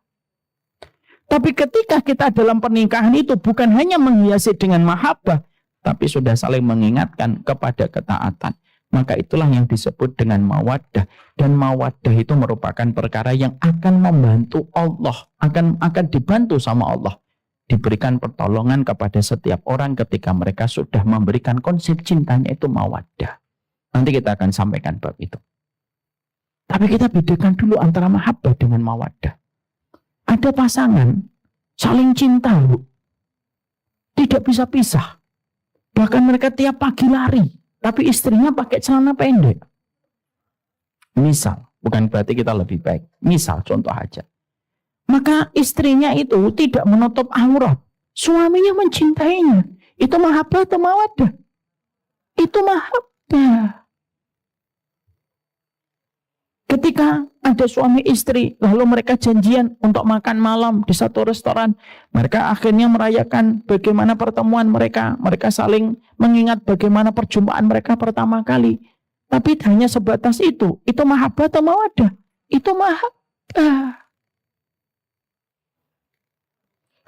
Speaker 1: Tapi ketika kita dalam pernikahan itu bukan hanya menghiasi dengan mahabbah, tapi sudah saling mengingatkan kepada ketaatan. Maka itulah yang disebut dengan mawaddah. Dan mawaddah itu merupakan perkara yang akan membantu Allah, akan dibantu sama Allah. Diberikan pertolongan kepada setiap orang ketika mereka sudah memberikan konsep cintanya itu mawaddah. Nanti kita akan sampaikan bab itu. Tapi kita bedakan dulu antara mahabbah dengan mawaddah. Ada pasangan saling cinta, Bu. Tidak bisa pisah. Bahkan mereka tiap pagi lari, tapi istrinya pakai celana pendek. Misal, bukan berarti kita lebih baik. Misal, contoh aja. Maka istrinya itu tidak menutup aurat. Suaminya mencintainya. Itu mahabbah atau mawaddah? Itu mahabbah. Ketika ada suami istri, lalu mereka janjian untuk makan malam di satu restoran. Mereka akhirnya merayakan bagaimana pertemuan mereka. Mereka saling mengingat bagaimana perjumpaan mereka pertama kali. Tapi hanya sebatas itu. Itu mahabbah atau mawaddah? Itu mahabbah.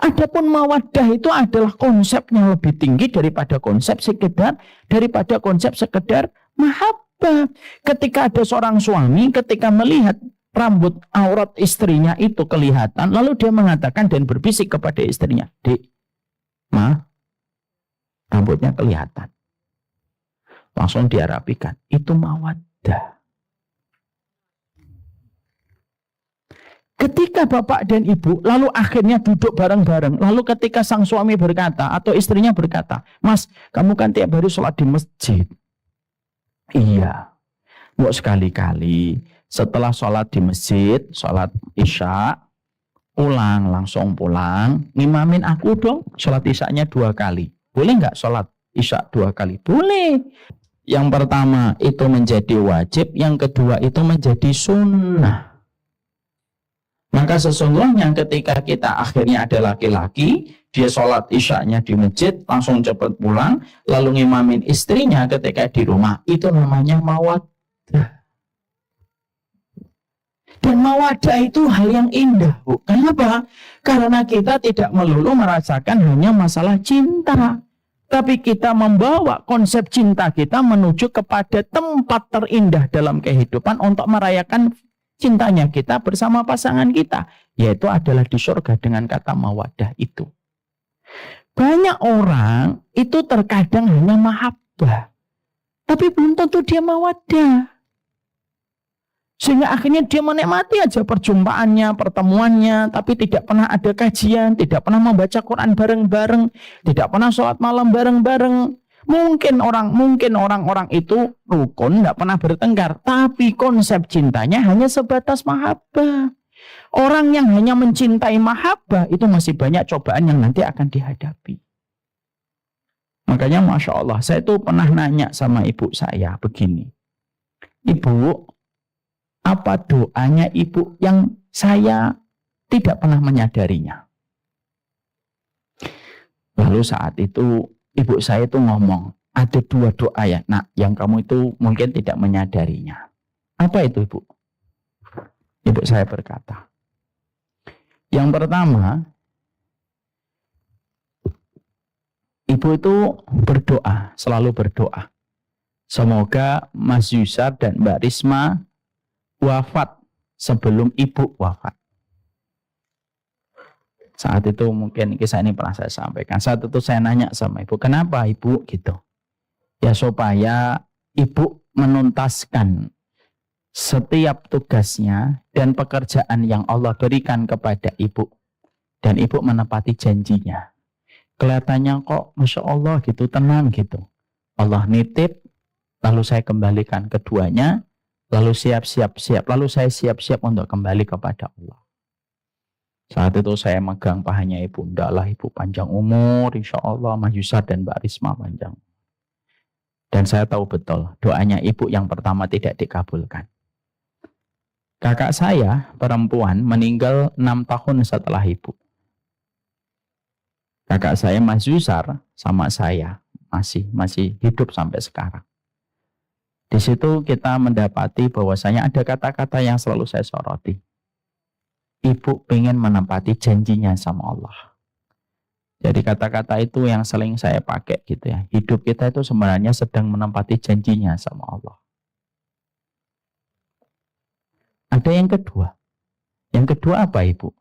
Speaker 1: Adapun mawaddah itu adalah konsepnya lebih tinggi daripada konsep sekedar mahabbah. Ketika ada seorang suami, ketika melihat rambut aurat istrinya itu kelihatan, lalu dia mengatakan dan berbisik kepada istrinya, "Dek, Ma, rambutnya kelihatan." Langsung dia rapikan. Itu mawaddah. Ketika bapak dan ibu lalu akhirnya duduk bareng-bareng, lalu ketika sang suami berkata atau istrinya berkata, "Mas, kamu kan tiap hari sholat di masjid." Iya, mau sekali-kali setelah sholat di masjid, sholat isya, langsung pulang, ngimamin aku dong, sholat isyanya 2 kali. Boleh nggak sholat isya 2 kali? Boleh. Yang pertama itu menjadi wajib, yang kedua itu menjadi sunnah. Maka sesungguhnya ketika kita akhirnya ada laki-laki, dia sholat isyanya di masjid, langsung cepat pulang, lalu ngimamin istrinya ketika di rumah. Itu namanya mawaddah. Dan mawaddah itu hal yang indah, Bu. Kenapa? Karena kita tidak melulu merasakan hanya masalah cinta. Tapi kita membawa konsep cinta kita menuju kepada tempat terindah dalam kehidupan untuk merayakan cintanya kita bersama pasangan kita, yaitu adalah di surga dengan kata mawaddah itu. Banyak orang itu terkadang hanya mahabbah, tapi belum tentu dia mawaddah. Sehingga akhirnya dia menikmati aja perjumpaannya, pertemuannya, tapi tidak pernah ada kajian, tidak pernah membaca Quran bareng-bareng, tidak pernah sholat malam bareng-bareng. Mungkin orang-orang itu rukun, tidak pernah bertengkar, tapi konsep cintanya hanya sebatas mahabbah. Orang yang hanya mencintai mahabbah itu masih banyak cobaan yang nanti akan dihadapi. Makanya Masya Allah, saya tuh pernah nanya sama ibu saya begini. Ibu, apa doanya ibu yang saya tidak pernah menyadarinya? Lalu saat itu ibu saya itu ngomong, ada 2 doa ya, nak, yang kamu itu mungkin tidak menyadarinya. Apa itu ibu? Ibu saya berkata, yang pertama, ibu itu berdoa, selalu berdoa. Semoga Mas Yusar dan Mbak Risma wafat sebelum ibu wafat. Saat itu mungkin kisah ini pernah saya sampaikan. Saat itu saya nanya sama ibu, kenapa ibu gitu? Ya supaya ibu menuntaskan setiap tugasnya dan pekerjaan yang Allah berikan kepada ibu. Dan ibu menepati janjinya. Kelihatannya kok Masya Allah gitu, tenang gitu. Allah nitip, lalu saya kembalikan keduanya, lalu siap-siap, lalu saya siap-siap untuk kembali kepada Allah. Saat itu saya megang pahanya ibu, ndaklah ibu panjang umur, insya Allah Mas Yusar dan Mbak Risma panjang. Dan saya tahu betul, doanya ibu yang pertama tidak dikabulkan. Kakak saya perempuan meninggal 6 tahun setelah ibu. Kakak saya Mas Yusar sama saya masih hidup sampai sekarang. Di situ kita mendapati bahwasanya ada kata-kata yang selalu saya soroti. Ibu pengen menepati janjinya sama Allah. Jadi kata-kata itu yang sering saya pakai gitu ya. Hidup kita itu sebenarnya sedang menepati janjinya sama Allah. Ada yang kedua. Yang kedua apa ibu?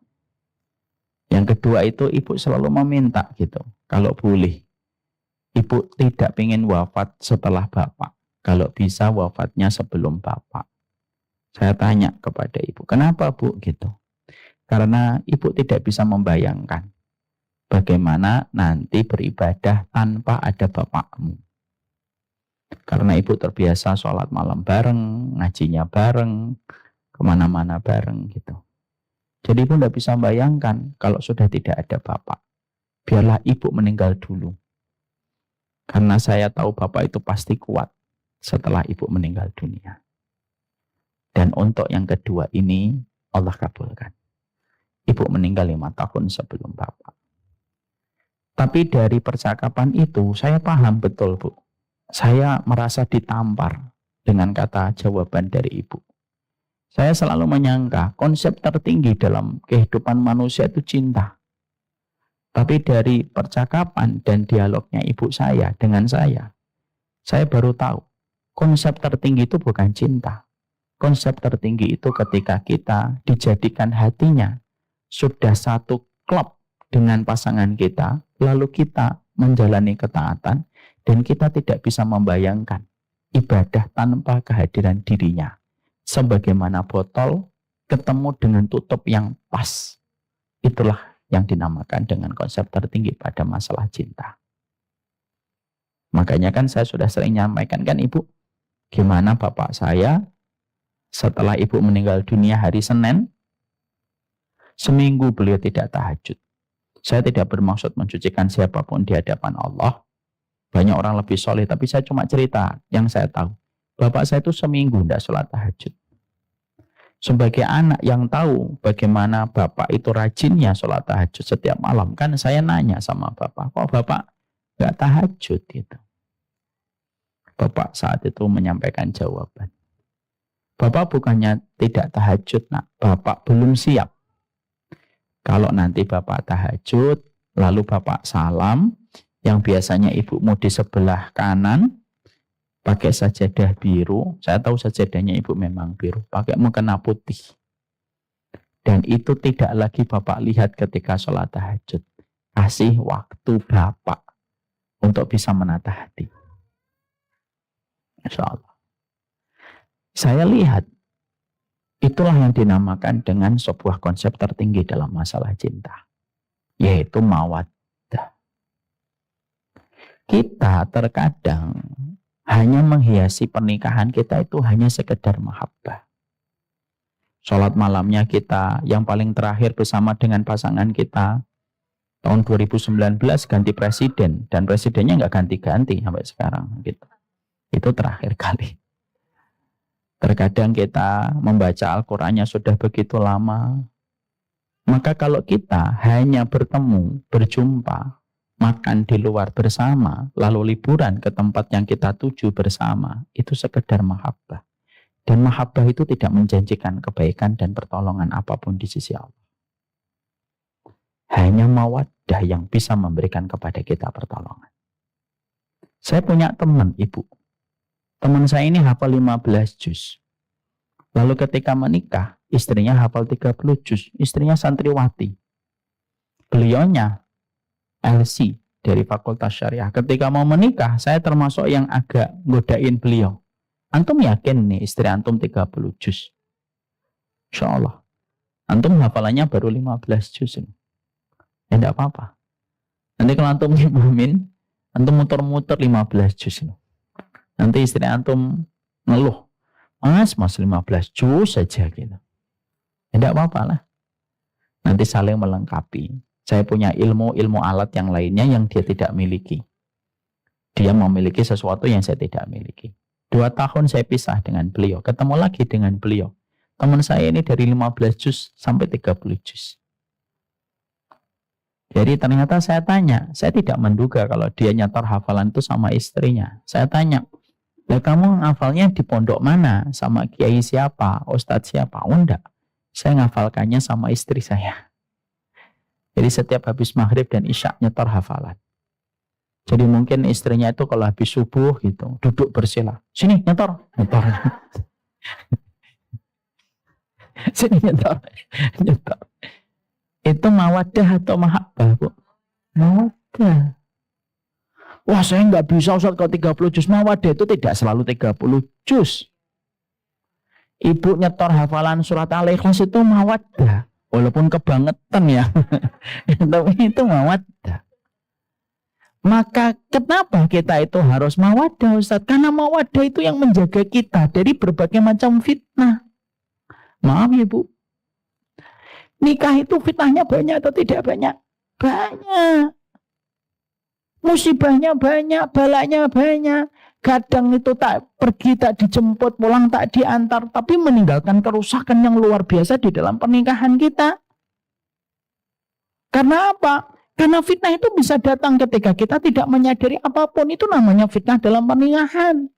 Speaker 1: Yang kedua itu ibu selalu meminta gitu. Kalau boleh. Ibu tidak ingin wafat setelah bapak. Kalau bisa wafatnya sebelum bapak. Saya tanya kepada ibu, kenapa bu gitu? Karena ibu tidak bisa membayangkan bagaimana nanti beribadah tanpa ada bapakmu. Karena ibu terbiasa sholat malam bareng, ngajinya bareng, kemana-mana bareng gitu. Jadi ibu tidak bisa membayangkan kalau sudah tidak ada bapak. Biarlah ibu meninggal dulu. Karena saya tahu bapak itu pasti kuat setelah ibu meninggal dunia. Dan untuk yang kedua ini Allah kabulkan. Ibu meninggal 5 tahun sebelum bapak. Tapi dari percakapan itu saya paham betul bu. Saya merasa ditampar dengan kata jawaban dari ibu. Saya selalu menyangka konsep tertinggi dalam kehidupan manusia itu cinta. Tapi dari percakapan dan dialognya ibu saya dengan saya baru tahu konsep tertinggi itu bukan cinta. Konsep tertinggi itu ketika kita dijadikan hatinya sudah satu klop dengan pasangan kita, lalu kita menjalani ketaatan, dan kita tidak bisa membayangkan ibadah tanpa kehadiran dirinya. Sebagaimana botol ketemu dengan tutup yang pas. Itulah yang dinamakan dengan konsep tertinggi pada masalah cinta. Makanya kan saya sudah sering nyampaikan kan ibu, gimana bapak saya setelah ibu meninggal dunia hari Senin, seminggu beliau tidak tahajud. Saya tidak bermaksud mencucikan siapapun di hadapan Allah. Banyak orang lebih soleh, tapi saya cuma cerita yang saya tahu. Bapak saya itu seminggu tidak sholat tahajud. Sebagai anak yang tahu bagaimana bapak itu rajinnya sholat tahajud setiap malam, kan saya nanya sama bapak, kok bapak nggak tahajud gitu. Bapak saat itu menyampaikan jawaban. Bapak bukannya tidak tahajud, nak. Bapak belum siap. Kalau nanti bapak tahajud, lalu bapak salam, yang biasanya ibumu di sebelah kanan, pakai sajadah biru. Saya tahu sajadahnya ibu memang biru, pakai mukena putih. Dan itu tidak lagi bapak lihat ketika sholat tahajud. Kasih waktu bapak untuk bisa menata hati. Insya Allah. Saya lihat Itulah yang dinamakan dengan sebuah konsep tertinggi dalam masalah cinta, yaitu mawaddah. Kita terkadang hanya menghiasi pernikahan kita itu hanya sekedar mahabbah. Sholat malamnya kita yang paling terakhir bersama dengan pasangan kita tahun 2019 ganti presiden, dan presidennya nggak ganti-ganti sampai sekarang gitu. Itu terakhir kali. Terkadang kita membaca Al-Qur'annya sudah begitu lama. Maka kalau kita hanya bertemu, berjumpa, makan di luar bersama, lalu liburan ke tempat yang kita tuju bersama, itu sekedar mahabbah. Dan mahabbah itu tidak menjanjikan kebaikan dan pertolongan apapun di sisi Allah. Hanya mawaddah yang bisa memberikan kepada kita pertolongan. Saya punya teman, ibu. Teman saya ini hafal 15 juz. Lalu ketika menikah, istrinya hafal 30 juz. Istrinya santriwati. Beliaunya LC dari Fakultas Syariah. Ketika mau menikah, saya termasuk yang agak godain beliau. Antum yakin nih istri antum 30 juz? Insya Allah. Antum hafalannya baru 15 juz. Ya enggak apa-apa. Nanti kalau antum ngimamin, antum muter-muter 15 juz. Nanti istri antum ngeluh. Mas 15 juz saja gitu. Ya enggak apa-apa lah. Nanti saling melengkapi. Saya punya ilmu alat yang lainnya yang dia tidak miliki. Dia memiliki sesuatu yang saya tidak miliki. 2 tahun saya pisah dengan beliau. Ketemu lagi dengan beliau. Teman saya ini dari 15 juz sampai 30 juz. Jadi ternyata saya tanya. Saya tidak menduga kalau dia nyetor hafalan itu sama istrinya. Saya tanya, lah kamu ngafalnya di pondok mana? Sama kiai siapa? Ustadz siapa? Oh enggak. Saya ngafalkannya sama istri saya. Jadi setiap habis maghrib dan isya nyetor hafalan. Jadi mungkin istrinya itu kalau habis subuh gitu, duduk bersila. Sini nyetor. Sini nyetor. Itu mawaddah atau mahabbah, Bu? Mawaddah. Wah, saya nggak bisa Ustaz kalau 30 juz. Mawaddah itu tidak selalu 30 juz. Ibu nyetor hafalan surat Al-Ikhlas itu mawaddah. Walaupun kebangetan ya. Tapi itu mawaddah. Maka kenapa kita itu harus mawaddah, Ustaz? Karena mawaddah itu yang menjaga kita dari berbagai macam fitnah. Maaf ya, Bu. Nikah itu fitnahnya banyak atau tidak banyak? Banyak. Musibahnya banyak, balanya banyak. Kadang itu tak pergi, tak dijemput, pulang tak diantar, tapi meninggalkan kerusakan yang luar biasa di dalam pernikahan kita. Karena apa? Karena fitnah itu bisa datang ketika kita tidak menyadari apapun. Itu namanya fitnah dalam pernikahan.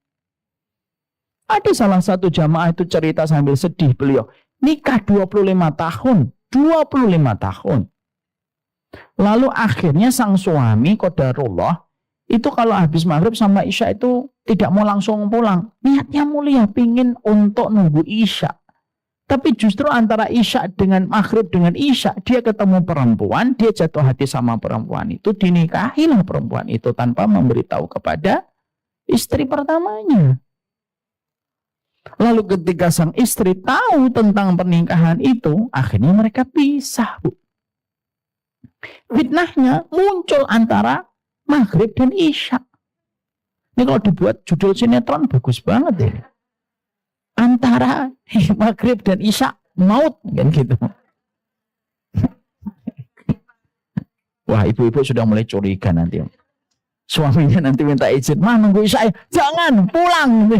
Speaker 1: Ada salah satu jamaah itu cerita sambil sedih beliau. Nikah 25 tahun. 25 tahun. Lalu akhirnya sang suami qadarullah itu kalau habis maghrib sama isya itu tidak mau langsung pulang. Niatnya mulia, pingin untuk nunggu isya. Tapi justru antara isya dengan maghrib dengan isya, dia ketemu perempuan, dia jatuh hati sama perempuan itu, dinikahilah perempuan itu tanpa memberitahu kepada istri pertamanya. Lalu ketika sang istri tahu tentang pernikahan itu, akhirnya mereka pisah, Bu. Fitnahnya muncul antara maghrib dan isya. Ini kalau dibuat judul sinetron bagus banget ya. Antara maghrib dan isya maut kan gitu. Wah, ibu-ibu sudah mulai curiga nanti. Suaminya nanti minta izin, "Mah, nunggu isya, jangan pulang."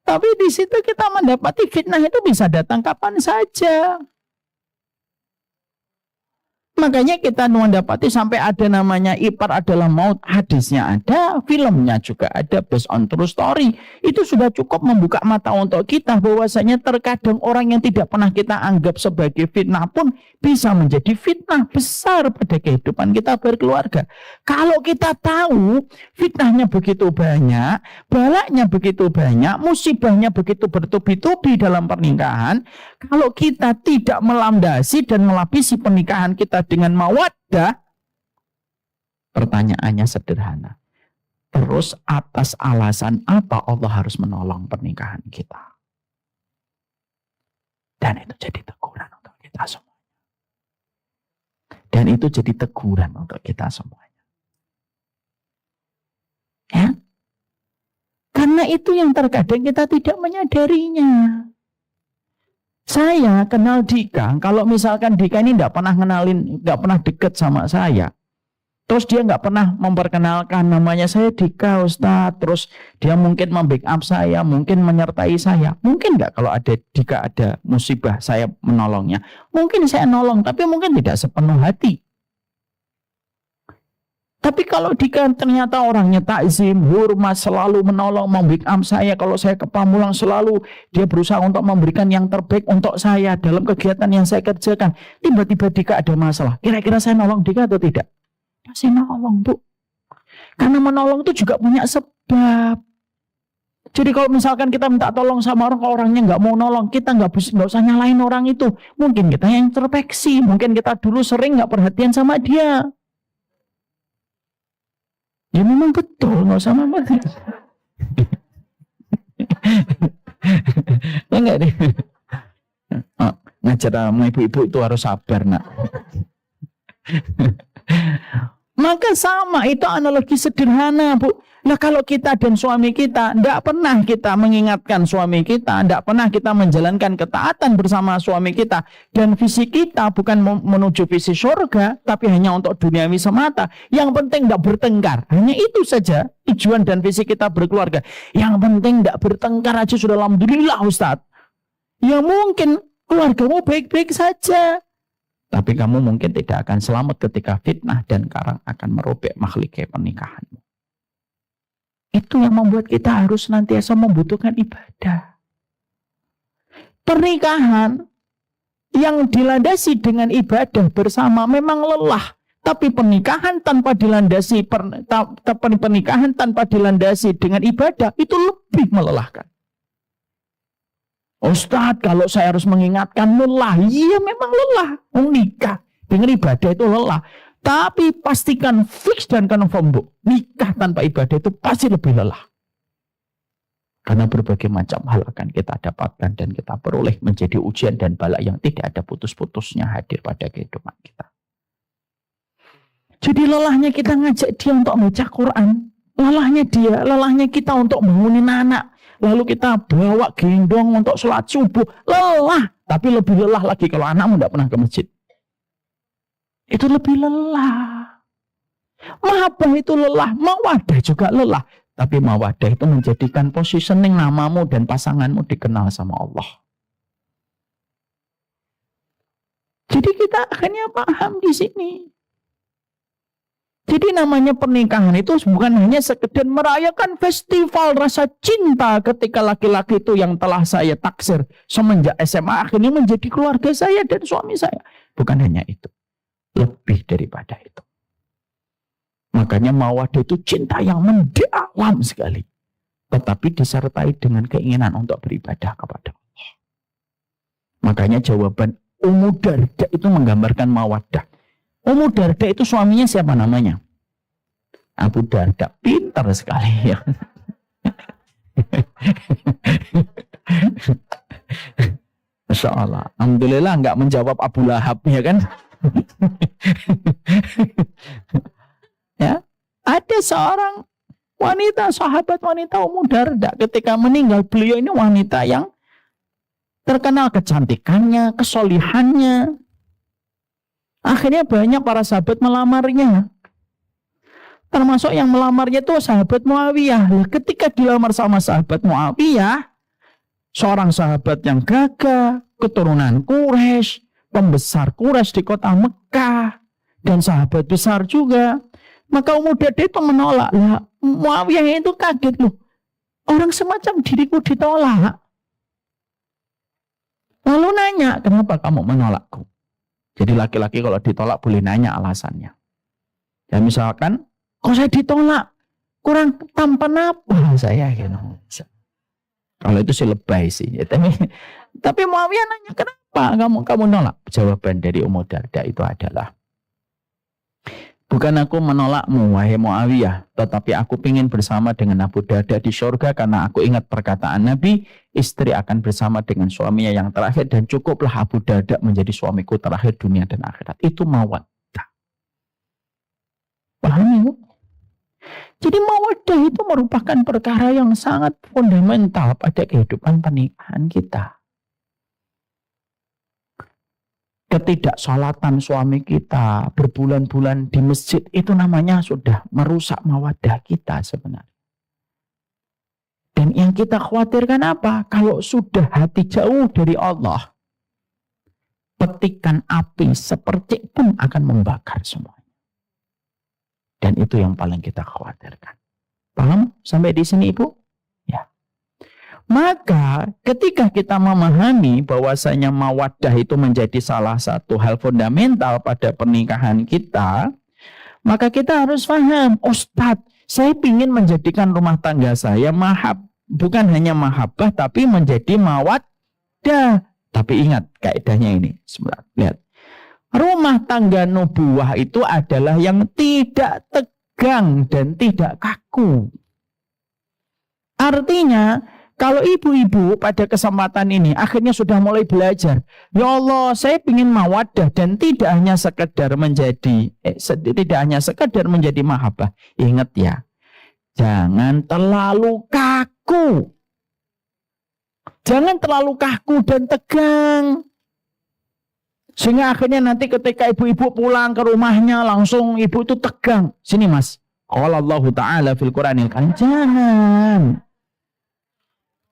Speaker 1: Tapi di situ kita mendapati fitnah itu bisa datang kapan saja. Makanya kita mendapati sampai ada namanya ipar adalah maut. Hadisnya ada, filmnya juga ada, based on true story. Itu sudah cukup membuka mata untuk kita bahwasanya terkadang orang yang tidak pernah kita anggap sebagai fitnah pun bisa menjadi fitnah besar pada kehidupan kita berkeluarga. Kalau kita tahu fitnahnya begitu banyak, balaknya begitu banyak, musibahnya begitu bertubi-tubi dalam pernikahan, kalau kita tidak melandasi dan melapisi pernikahan kita dengan mawaddah, pertanyaannya sederhana. Terus atas alasan apa Allah harus menolong pernikahan kita? Dan itu jadi teguran untuk kita semua. Dan itu jadi teguran untuk kita semuanya. Ya? Karena itu yang terkadang kita tidak menyadarinya. Saya kenal Dika, kalau misalkan Dika ini nggak pernah kenalin, nggak pernah deket sama saya, terus dia nggak pernah memperkenalkan namanya saya Dika Ustadz, terus dia mungkin membackup saya, mungkin menyertai saya, mungkin nggak kalau ada Dika ada musibah saya menolongnya, mungkin saya nolong, tapi mungkin tidak sepenuh hati. Tapi kalau Dika ternyata orangnya takzim, hormat, selalu menolong, membackup saya. Kalau saya ke Pamulang selalu dia berusaha untuk memberikan yang terbaik untuk saya dalam kegiatan yang saya kerjakan. Tiba-tiba Dika ada masalah. Kira-kira saya nolong Dika atau tidak? Saya nolong, Bu. Karena menolong itu juga punya sebab. Jadi kalau misalkan kita minta tolong sama orang, kalau orangnya nggak mau nolong, kita nggak usah nyalain orang itu. Mungkin kita yang introspeksi, mungkin kita dulu sering nggak perhatian sama dia. Ya memang betul, nggak usah mama. Enggak deh. Oh, ngajar sama ibu-ibu itu harus sabar, nak. Maka sama, itu analogi sederhana, Bu. Nah kalau kita dan suami kita, tidak pernah kita mengingatkan suami kita, tidak pernah kita menjalankan ketaatan bersama suami kita, dan visi kita bukan menuju visi surga, tapi hanya untuk duniawi semata. Yang penting tidak bertengkar, hanya itu saja tujuan dan visi kita berkeluarga. Yang penting tidak bertengkar aja sudah alhamdulillah, Ustadz. Ya mungkin keluargamu baik-baik saja, tapi kamu mungkin tidak akan selamat ketika fitnah dan karang akan merobek mahligai pernikahanmu. Itu yang membuat kita harus senantiasa membutuhkan ibadah. Pernikahan yang dilandasi dengan ibadah bersama memang lelah. Tapi pernikahan tanpa dilandasi pernikahan tanpa dilandasi dengan ibadah itu lebih melelahkan. Ustadz, kalau saya harus mengingatkan lelah, iya memang lelah. Nikah dengan ibadah itu lelah. Tapi pastikan fix dan confirm, Bu, nikah tanpa ibadah itu pasti lebih lelah. Karena berbagai macam hal akan kita dapatkan dan kita peroleh menjadi ujian dan bala yang tidak ada putus-putusnya hadir pada kehidupan kita. Jadi lelahnya kita ngajak dia untuk baca Quran. Lelahnya kita untuk bangunin anak. Lalu kita bawa gendong untuk sholat subuh. Lelah. Tapi lebih lelah lagi kalau anakmu tidak pernah ke masjid. Itu lebih lelah. Mahabbah itu lelah. Mawadah juga lelah. Tapi mawadah itu menjadikan positioning namamu dan pasanganmu dikenal sama Allah. Jadi kita akhirnya paham di sini. Jadi namanya pernikahan itu bukan hanya sekedar merayakan festival rasa cinta ketika laki-laki itu yang telah saya taksir semenjak SMA akhirnya menjadi keluarga saya dan suami saya. Bukan hanya itu. Lebih daripada itu. Makanya mawaddah itu cinta yang mendalam sekali. Tetapi disertai dengan keinginan untuk beribadah kepada Allah. Makanya jawaban Ummu Darda itu menggambarkan mawaddah. Ummu Darda itu suaminya siapa namanya? Abu Darda. Pintar sekali ya. Masya Allah. Alhamdulillah nggak menjawab Abu Lahab ya kan? Ya, ada seorang wanita, sahabat wanita Ummu Darda, ketika meninggal beliau ini wanita yang terkenal kecantikannya, kesolihannya. Akhirnya banyak para sahabat melamarnya. Termasuk yang melamarnya itu sahabat Muawiyah. Ketika dilamar sama sahabat Muawiyah, seorang sahabat yang gagah, keturunan Quraisy, pembesar Quraisy di kota Mekah, dan sahabat besar juga. Maka Ummu Darda itu menolak. Lah, Muawiyah itu kaget loh. Orang semacam diriku ditolak. Lalu nanya, kenapa kamu menolakku? Jadi laki-laki kalau ditolak boleh nanya alasannya. Ya misalkan, kok saya ditolak? Kurang tampan apa saya? Gitu. Kalau itu sih lebay sih. Ya, tapi Muawiyah nanya, kenapa kamu nolak? Jawaban dari Ummu Darda itu adalah, Bukan aku menolakmu, wahai Muawiyah, tetapi aku ingin bersama dengan Abu Darda di surga karena aku ingat perkataan Nabi, istri akan bersama dengan suaminya yang terakhir dan cukuplah Abu Darda menjadi suamiku terakhir dunia dan akhirat. Itu mawaddah. Pahami? Jadi mawaddah itu merupakan perkara yang sangat fundamental pada kehidupan pernikahan kita. Ketidaksolatan suami kita berbulan-bulan di masjid itu namanya sudah merusak mawaddah kita sebenarnya. Dan yang kita khawatirkan apa? Kalau sudah hati jauh dari Allah, petikan api sepercik pun akan membakar semuanya. Dan itu yang paling kita khawatirkan. Paham sampai di sini Ibu? Ya. Maka ketika kita memahami bahwasanya mawaddah itu menjadi salah satu hal fundamental pada pernikahan kita, maka kita harus paham, Ustadz, saya ingin menjadikan rumah tangga saya bukan hanya mahabbah tapi menjadi mawaddah. Tapi ingat kaidahnya ini, sebentar, lihat. Rumah tangga nubuwah itu adalah yang tidak tegang dan tidak kaku. Artinya, kalau ibu-ibu pada kesempatan ini akhirnya sudah mulai belajar, ya Allah, saya ingin mawaddah dan tidak hanya sekedar menjadi mahabbah. Ingat ya, jangan terlalu kaku. Jangan terlalu kaku dan tegang. Sehingga akhirnya nanti ketika ibu-ibu pulang ke rumahnya langsung ibu itu tegang. Sini mas, qala Allah Ta'ala fil Quranil Karim. Jangan.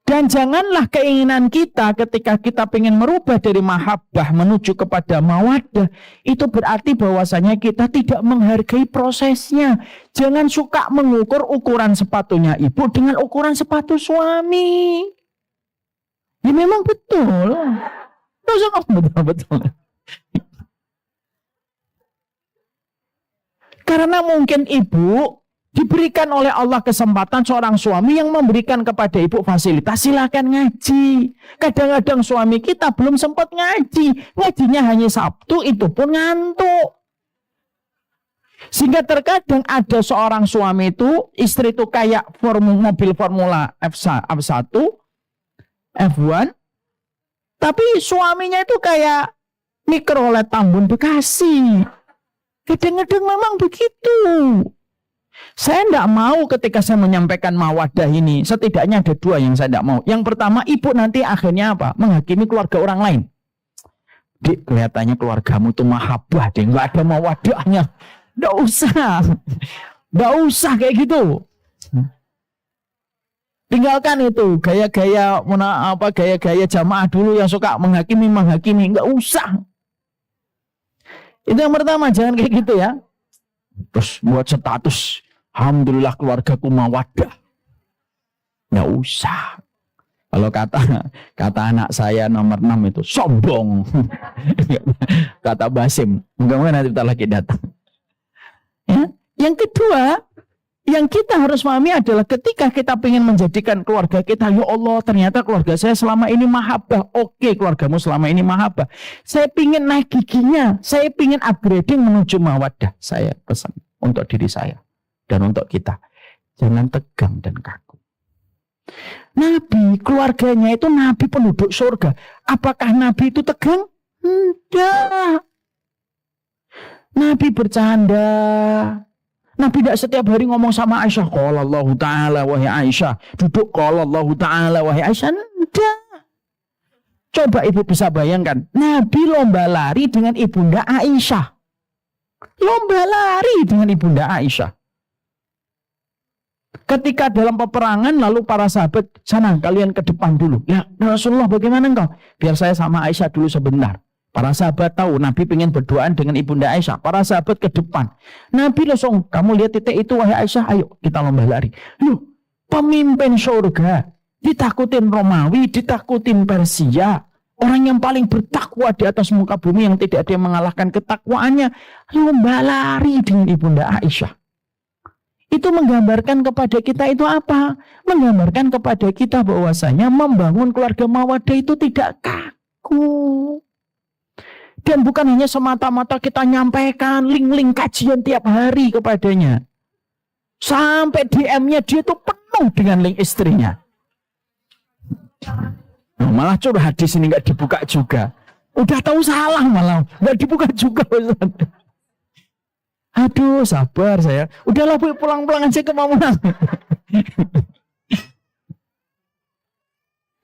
Speaker 1: Dan janganlah keinginan kita ketika kita ingin merubah dari mahabbah menuju kepada mawaddah, itu berarti bahwasanya kita tidak menghargai prosesnya. Jangan suka mengukur ukuran sepatunya ibu dengan ukuran sepatu suami. Ya memang betul. Betul. Karena mungkin ibu diberikan oleh Allah kesempatan seorang suami yang memberikan kepada ibu fasilitas, silakan ngaji. Kadang-kadang suami kita belum sempat ngaji. Ngajinya hanya Sabtu, itu pun ngantuk. Sehingga terkadang ada seorang suami itu, istri itu kayak mobil Formula F1, F1, tapi suaminya itu kayak Mikrolet Tambun Bekasi. Kadang-kadang memang begitu. Saya tidak mau ketika saya menyampaikan mawaddah ini, setidaknya ada dua yang saya tidak mau. Yang pertama, ibu nanti akhirnya apa? Menghakimi keluarga orang lain. Dik, kelihatannya keluargamu tuh mahabbah, deh, nggak ada mawaddahnya. Nggak usah kayak gitu. Tinggalkan itu gaya-gaya jamaah dulu yang suka menghakimi, nggak usah. Itu yang pertama, jangan kayak gitu ya. Terus buat status, alhamdulillah keluargaku mawaddah. Nggak usah. Kalau kata anak saya nomor 6 itu sombong. Kata Basim, mungkin nanti kita lagi datang. Ya. Yang kedua, yang kita harus pahami adalah ketika kita ingin menjadikan keluarga kita, ya Allah, ternyata keluarga saya selama ini mahabbah. Oke, keluargamu selama ini mahabbah. Saya ingin naik giginya, saya ingin upgrading menuju mawaddah. Saya pesan untuk diri saya dan untuk kita, jangan tegang dan kaku. Nabi, keluarganya itu Nabi penduduk surga. Apakah Nabi itu tegang? Tidak. Nabi bercanda. Nabi tidak setiap hari ngomong sama Aisyah, qala Allah Ta'ala wahai Aisyah, duduk qala Allah Ta'ala wahai Aisyah. Tidak. Coba ibu bisa bayangkan, Nabi lomba lari dengan ibunda Aisyah. Lomba lari dengan ibunda Aisyah. Ketika dalam peperangan, lalu para sahabat, sana kalian ke depan dulu. Ya Rasulullah, bagaimana engkau? Biar saya sama Aisyah dulu sebentar. Para sahabat tahu Nabi ingin berduaan dengan ibunda Aisyah. Para sahabat ke depan. Nabi langsung, kamu lihat titik itu wahai Aisyah, ayo kita lomba lari. Loh, pemimpin surga, ditakutin Romawi, ditakutin Persia. Orang yang paling bertakwa di atas muka bumi yang tidak ada yang mengalahkan ketakwaannya. Lomba lari dengan ibunda Aisyah. Itu menggambarkan kepada kita itu apa? Menggambarkan kepada kita bahwasanya membangun keluarga mawaddah itu tidak kaku. Dan bukan hanya semata-mata kita nyampaikan link-link kajian tiap hari kepadanya. Sampai DM-nya dia tuh penuh dengan link istrinya. Nah, malah curhat di sini nggak dibuka juga. Udah tahu salah malah nggak dibuka juga. Aduh, sabar saya. Udahlah Bu, pulang-pulang aja ke Mamulang.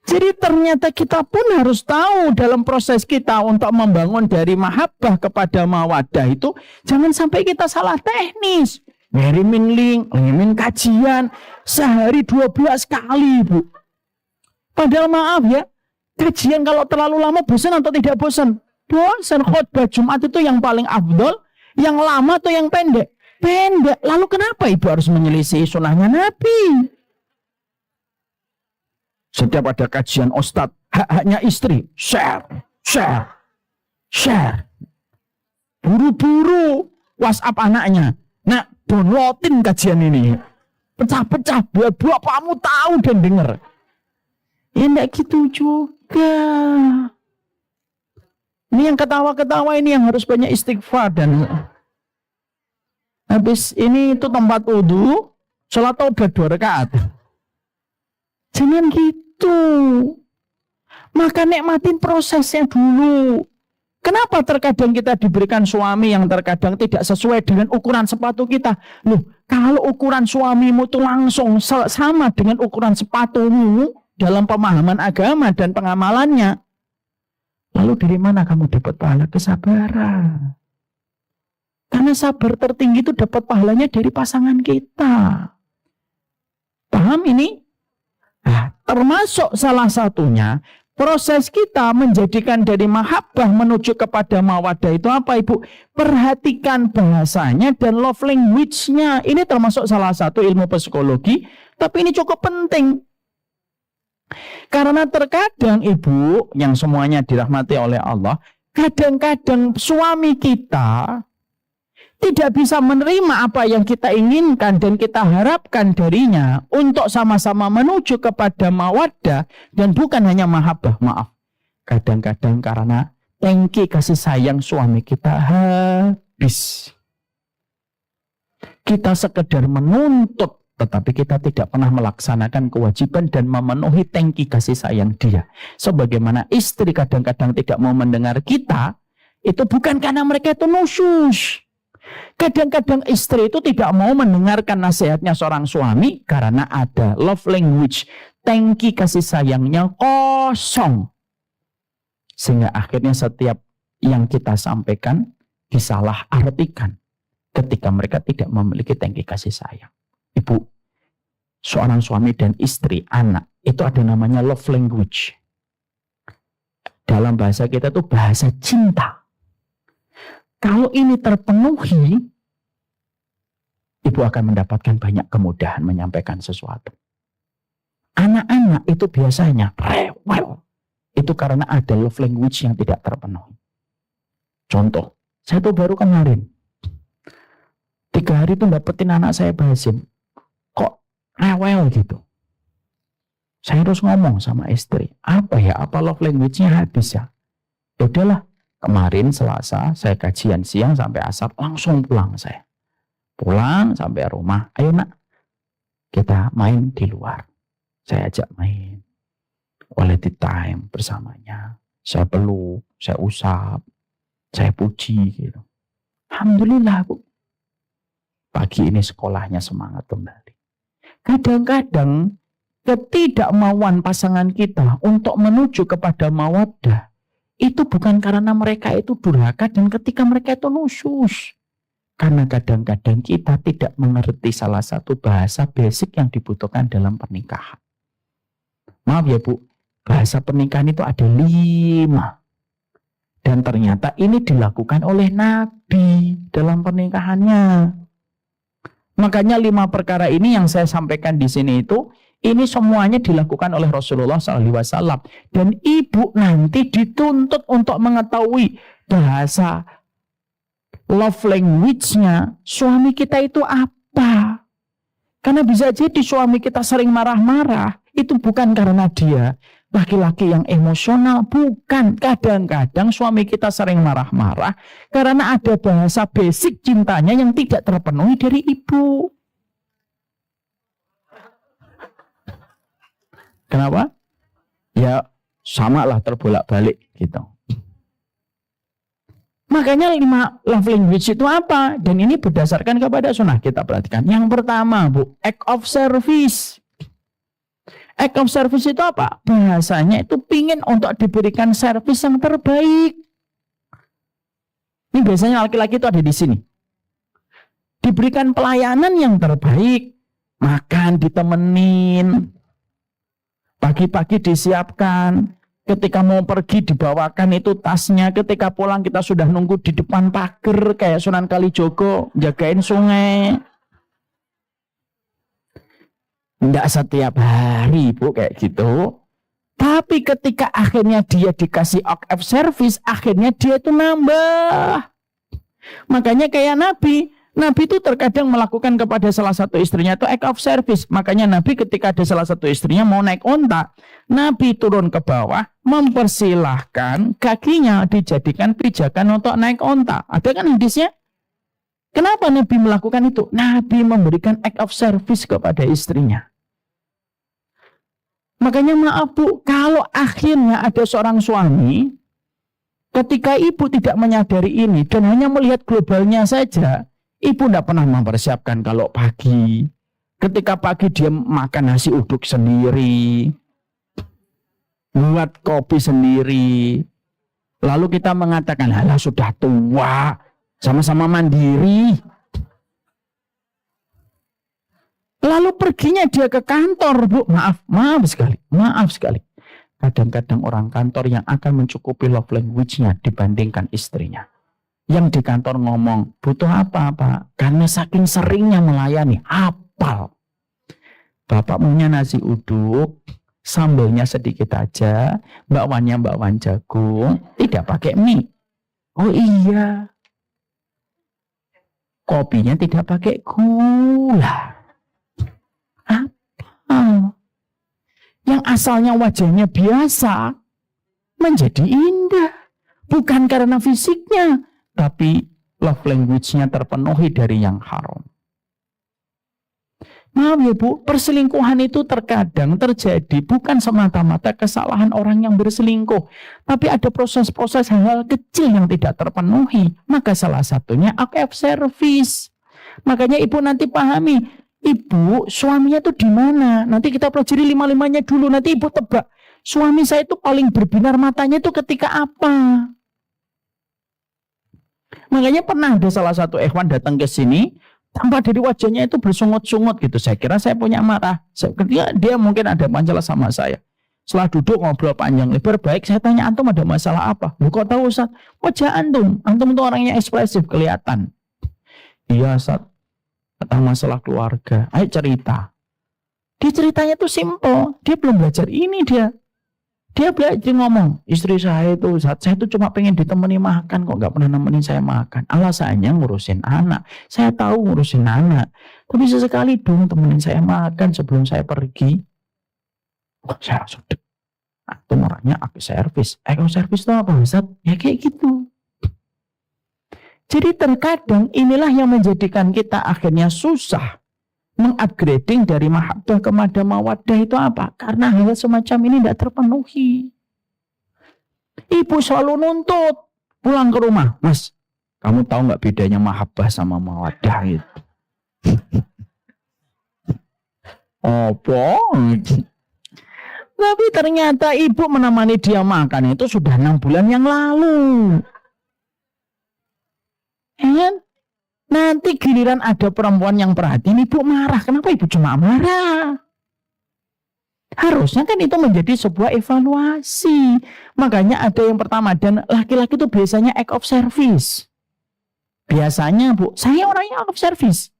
Speaker 1: Jadi ternyata kita pun harus tahu dalam proses kita untuk membangun dari mahabbah kepada mawaddah itu jangan sampai kita salah teknis. Ngirimin link, ngirimin kajian sehari 12 kali, Bu. Padahal maaf ya, kajian kalau terlalu lama bosan atau tidak bosan? Bosan. Khotbah Jumat itu yang paling afdol, yang lama atau yang pendek? Pendek. Lalu kenapa Ibu harus menyelisih sunnahnya Nabi? Setiap ada kajian ustadz, hak-haknya istri, share. Buru-buru WhatsApp anaknya. Nah, downloadin kajian ini. Pecah-pecah, biar bapakmu tahu dan dengar. Ya enggak gitu juga. Ini yang ketawa-ketawa ini yang harus banyak istighfar. Dan habis ini itu tempat wudhu, sholat taubat 2 rakaat. Jangan gitu. Maka nikmatin prosesnya dulu. Kenapa terkadang kita diberikan suami yang terkadang tidak sesuai dengan ukuran sepatu kita? Loh, kalau ukuran suamimu itu langsung sama dengan ukuran sepatumu dalam pemahaman agama dan pengamalannya, lalu dari mana kamu dapat pahala? Kesabaran. Karena sabar tertinggi itu dapat pahalanya dari pasangan kita. Paham ini? Nah, termasuk salah satunya proses kita menjadikan dari mahabbah menuju kepada mawaddah itu apa Ibu? Perhatikan bahasanya dan love language-nya. Ini termasuk salah satu ilmu psikologi, tapi ini cukup penting. Karena terkadang Ibu yang semuanya dirahmati oleh Allah, kadang-kadang suami kita tidak bisa menerima apa yang kita inginkan dan kita harapkan darinya untuk sama-sama menuju kepada mawaddah dan bukan hanya mahabbah. Maaf, kadang-kadang karena tangki kasih sayang suami kita habis. Kita sekedar menuntut, tetapi kita tidak pernah melaksanakan kewajiban dan memenuhi tangki kasih sayang dia. Sebagaimana istri kadang-kadang tidak mau mendengar kita, itu bukan karena mereka itu nusyus. Kadang-kadang istri itu tidak mau mendengarkan nasihatnya seorang suami karena ada love language, tangki kasih sayangnya kosong. Sehingga akhirnya setiap yang kita sampaikan disalah artikan ketika mereka tidak memiliki tangki kasih sayang. Ibu, seorang suami dan istri, anak, itu ada namanya love language. Dalam bahasa kita itu bahasa cinta. Kalau ini terpenuhi, ibu akan mendapatkan banyak kemudahan menyampaikan sesuatu. Anak-anak itu biasanya rewel. Itu karena ada love language yang tidak terpenuhi. Contoh, saya tuh baru kemarin 3 hari tuh dapetin anak saya Basim. Kok rewel gitu? Saya harus ngomong sama istri. Apa ya? Apa love language-nya habis ya? Ya udahlah. Kemarin Selasa saya kajian siang sampai asar langsung pulang saya. Pulang sampai rumah, ayo nak kita main di luar. Saya ajak main. Quality time bersamanya. Saya peluk, saya usap, saya puji gitu. Alhamdulillah Bu. Pagi ini sekolahnya semangat kembali. Kadang-kadang ketidakmauan pasangan kita untuk menuju kepada mawaddah itu bukan karena mereka itu durhaka dan ketika mereka itu nusyus. Karena kadang-kadang kita tidak mengerti salah satu bahasa basic yang dibutuhkan dalam pernikahan. Maaf ya Bu, bahasa pernikahan itu ada 5. Dan ternyata ini dilakukan oleh Nabi dalam pernikahannya. Makanya 5 perkara ini yang saya sampaikan di sini itu, ini semuanya dilakukan oleh Rasulullah SAW. Dan ibu nanti dituntut untuk mengetahui bahasa love language-nya suami kita itu apa. Karena bisa jadi suami kita sering marah-marah, itu bukan karena dia laki-laki yang emosional, bukan. Kadang-kadang suami kita sering marah-marah karena ada bahasa basic cintanya yang tidak terpenuhi dari ibu. Kenapa? Ya samalah terbolak-balik gitu. Makanya 5 love language itu apa? Dan ini berdasarkan kepada sunnah. Kita perhatikan. Yang pertama, Bu, act of service. Act of service itu apa? Bahasanya itu pingin untuk diberikan servis yang terbaik. Ini biasanya laki-laki itu ada di sini. Diberikan pelayanan yang terbaik. Makan ditemenin. Pagi-pagi disiapkan. Ketika mau pergi dibawakan itu tasnya. Ketika pulang kita sudah nunggu di depan pagar kayak Sunan Kalijogo, jagain sungai. Enggak setiap hari, Bu, kayak gitu. Tapi ketika akhirnya dia dikasih act of service, akhirnya dia itu nambah. Makanya kayak Nabi itu terkadang melakukan kepada salah satu istrinya itu act of service. Makanya Nabi ketika ada salah satu istrinya mau naik onta, Nabi turun ke bawah, mempersilahkan kakinya dijadikan pijakan untuk naik onta. Ada kan hadisnya? Kenapa Nabi melakukan itu? Nabi memberikan act of service kepada istrinya. Makanya maaf, Bu, kalau akhirnya ada seorang suami, ketika ibu tidak menyadari ini dan hanya melihat globalnya saja, ibu tidak pernah mempersiapkan kalau pagi. Ketika pagi dia makan nasi uduk sendiri, buat kopi sendiri. Lalu kita mengatakan, halah sudah tua, sama-sama mandiri. Lalu perginya dia ke kantor, Bu. Maaf sekali. Kadang-kadang orang kantor yang akan mencukupi love language-nya dibandingkan istrinya. Yang di kantor ngomong, butuh apa, Pak? Karena saking seringnya melayani, hafal. Bapak punya nasi uduk, sambelnya sedikit aja, bakwan jagung, tidak pakai mie. Oh iya. Kopinya tidak pakai gula. Apa? Yang asalnya wajahnya biasa, menjadi indah. Bukan karena fisiknya, tapi love language-nya terpenuhi dari yang haram. Maaf ya, Bu, perselingkuhan itu terkadang terjadi bukan semata-mata kesalahan orang yang berselingkuh, tapi ada proses-proses hal-hal kecil yang tidak terpenuhi. Maka salah satunya act of service. Makanya ibu nanti pahami, ibu suaminya itu di mana? Nanti kita pelajari 5-5-nya dulu. Nanti ibu tebak, suami saya itu paling berbinar matanya itu ketika apa? Makanya pernah ada salah satu ikhwan datang ke sini, tampak dari wajahnya itu bersungut-sungut gitu. Saya kira saya punya marah. Ketika dia mungkin ada masalah sama saya. Setelah duduk ngobrol panjang lebar, baik saya tanya, antum ada masalah apa? Lu kok tahu, Ustaz? Wajah antum itu orangnya ekspresif, kelihatan. Iya, Ustaz. Tentang masalah keluarga. Ayo cerita. Dia ceritanya tuh simple. Dia belum belajar ini dia. Dia belajar ngomong, istri saya itu, saya tuh cuma pengen ditemani makan kok, nggak pernah nemenin saya makan. Alasannya ngurusin anak. Saya tahu ngurusin anak, tapi sesekali dong temenin saya makan sebelum saya pergi. Oh, saya langsung dek. Itu orangnya aku servis. Servis itu apa, Ustaz? Ya kayak gitu. Jadi terkadang inilah yang menjadikan kita akhirnya susah mengupgrading dari mahabbah kepada mawaddah itu apa? Karena hal semacam ini tidak terpenuhi. Ibu selalu nuntut pulang ke rumah. Mas, kamu tahu nggak bedanya mahabbah sama mawaddah itu? Apa? Tapi ternyata ibu menemani dia makan itu sudah 6 bulan yang lalu. Nanti giliran ada perempuan yang perhatian, ibu marah. Kenapa ibu cuma marah? Harusnya kan itu menjadi sebuah evaluasi. Makanya ada yang pertama, dan laki-laki itu biasanya act of service. Biasanya, Bu, saya orangnya act of service.